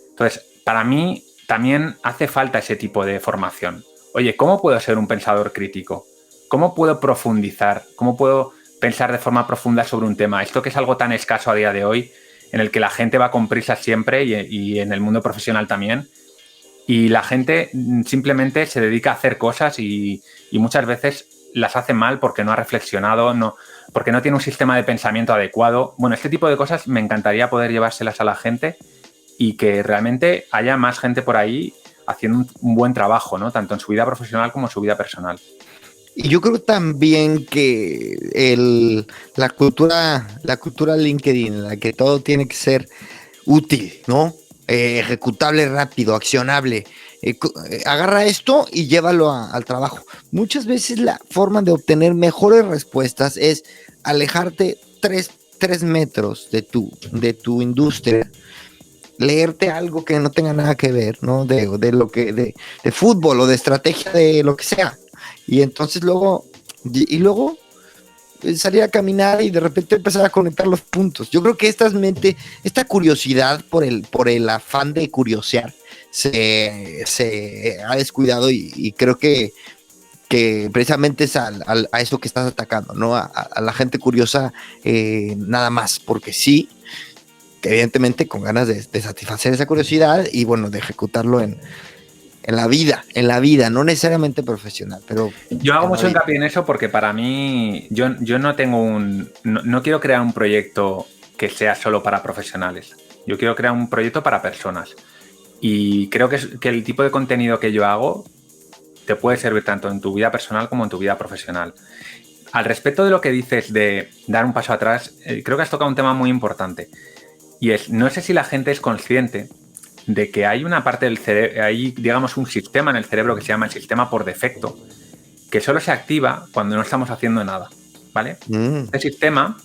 Entonces, para mí también hace falta ese tipo de formación. Oye, ¿cómo puedo ser un pensador crítico? ¿Cómo puedo profundizar? ¿Cómo puedo pensar de forma profunda sobre un tema? Esto que es algo tan escaso a día de hoy, en el que la gente va con prisas siempre y en el mundo profesional también. Y la gente simplemente se dedica a hacer cosas y muchas veces las hace mal porque no ha reflexionado, porque no tiene un sistema de pensamiento adecuado. Bueno, este tipo de cosas me encantaría poder llevárselas a la gente y que realmente haya más gente por ahí haciendo un buen trabajo, ¿no? Tanto en su vida profesional como en su vida personal. Y yo creo también que la cultura LinkedIn, en la que todo tiene que ser útil, ¿no? Ejecutable rápido, accionable. Agarra esto y llévalo al trabajo. Muchas veces la forma de obtener mejores respuestas es alejarte 3 metros de tu industria, leerte algo que no tenga nada que ver, ¿no? De fútbol o de estrategia de lo que sea. Y entonces luego salir a caminar y de repente empezar a conectar los puntos. Yo creo que esta curiosidad por el afán de curiosear se ha descuidado y creo que precisamente es a eso que estás atacando, ¿no? A la gente curiosa, nada más, porque sí, evidentemente con ganas de satisfacer esa curiosidad y bueno, de ejecutarlo en la vida, no necesariamente profesional, pero... Yo hago mucho hincapié en eso porque para mí, yo no tengo no quiero crear un proyecto que sea solo para profesionales. Yo quiero crear un proyecto para personas. Y creo que el tipo de contenido que yo hago te puede servir tanto en tu vida personal como en tu vida profesional. Al respecto de lo que dices de dar un paso atrás, creo que has tocado un tema muy importante. Y no sé si la gente es consciente de que hay una parte del cerebro, hay, digamos, un sistema en el cerebro que se llama el sistema por defecto, que solo se activa cuando no estamos haciendo nada, ¿vale? Este sistema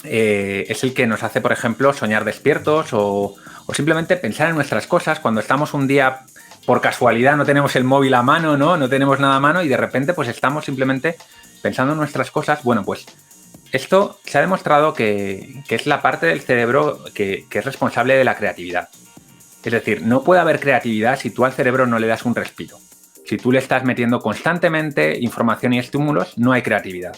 es el que nos hace, por ejemplo, soñar despiertos o simplemente pensar en nuestras cosas cuando estamos un día, por casualidad, no tenemos el móvil a mano, no tenemos nada a mano y de repente pues estamos simplemente pensando en nuestras cosas. Bueno, pues esto se ha demostrado que es la parte del cerebro que es responsable de la creatividad. Es decir, no puede haber creatividad si tú al cerebro no le das un respiro. Si tú le estás metiendo constantemente información y estímulos, no hay creatividad.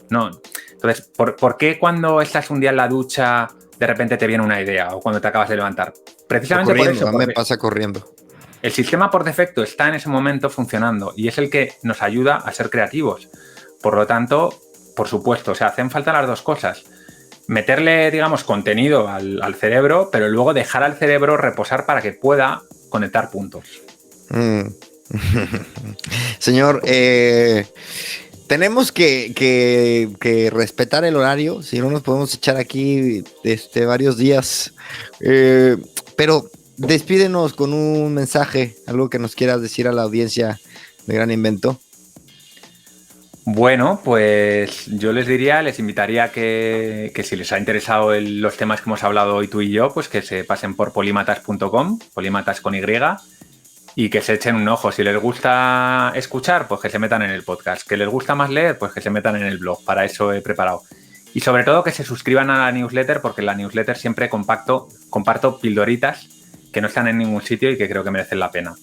No. Entonces, ¿por qué cuando estás un día en la ducha de repente te viene una idea o cuando te acabas de levantar? Precisamente por eso. Me pasa corriendo. El sistema por defecto está en ese momento funcionando y es el que nos ayuda a ser creativos. Por lo tanto, por supuesto, o sea, hacen falta las dos cosas. Meterle, digamos, contenido al cerebro, pero luego dejar al cerebro reposar para que pueda conectar puntos. Señor, tenemos que respetar el horario, si no nos podemos echar aquí varios días. Pero despídenos con un mensaje, algo que nos quieras decir a la audiencia de Gran Invento. Bueno, pues yo les invitaría que si les ha interesado los temas que hemos hablado hoy tú y yo, pues que se pasen por polímatas.com, polímatas con Y, y que se echen un ojo. Si les gusta escuchar, pues que se metan en el podcast. Que les gusta más leer, pues que se metan en el blog. Para eso he preparado. Y sobre todo que se suscriban a la newsletter, porque en la newsletter siempre comparto pildoritas que no están en ningún sitio y que creo que merecen la pena.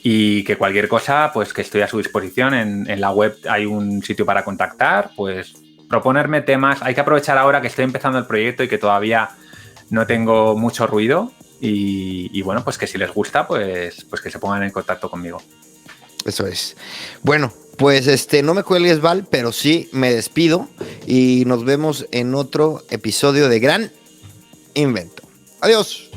Y que cualquier cosa, pues que estoy a su disposición. En la web hay un sitio para contactar, pues proponerme temas. Hay que aprovechar ahora que estoy empezando el proyecto y que todavía no tengo mucho ruido. Y bueno, pues que si les gusta, pues que se pongan en contacto conmigo. Eso es. Bueno, pues no me cuelgues, Val, pero sí me despido y nos vemos en otro episodio de Gran Invento. Adiós.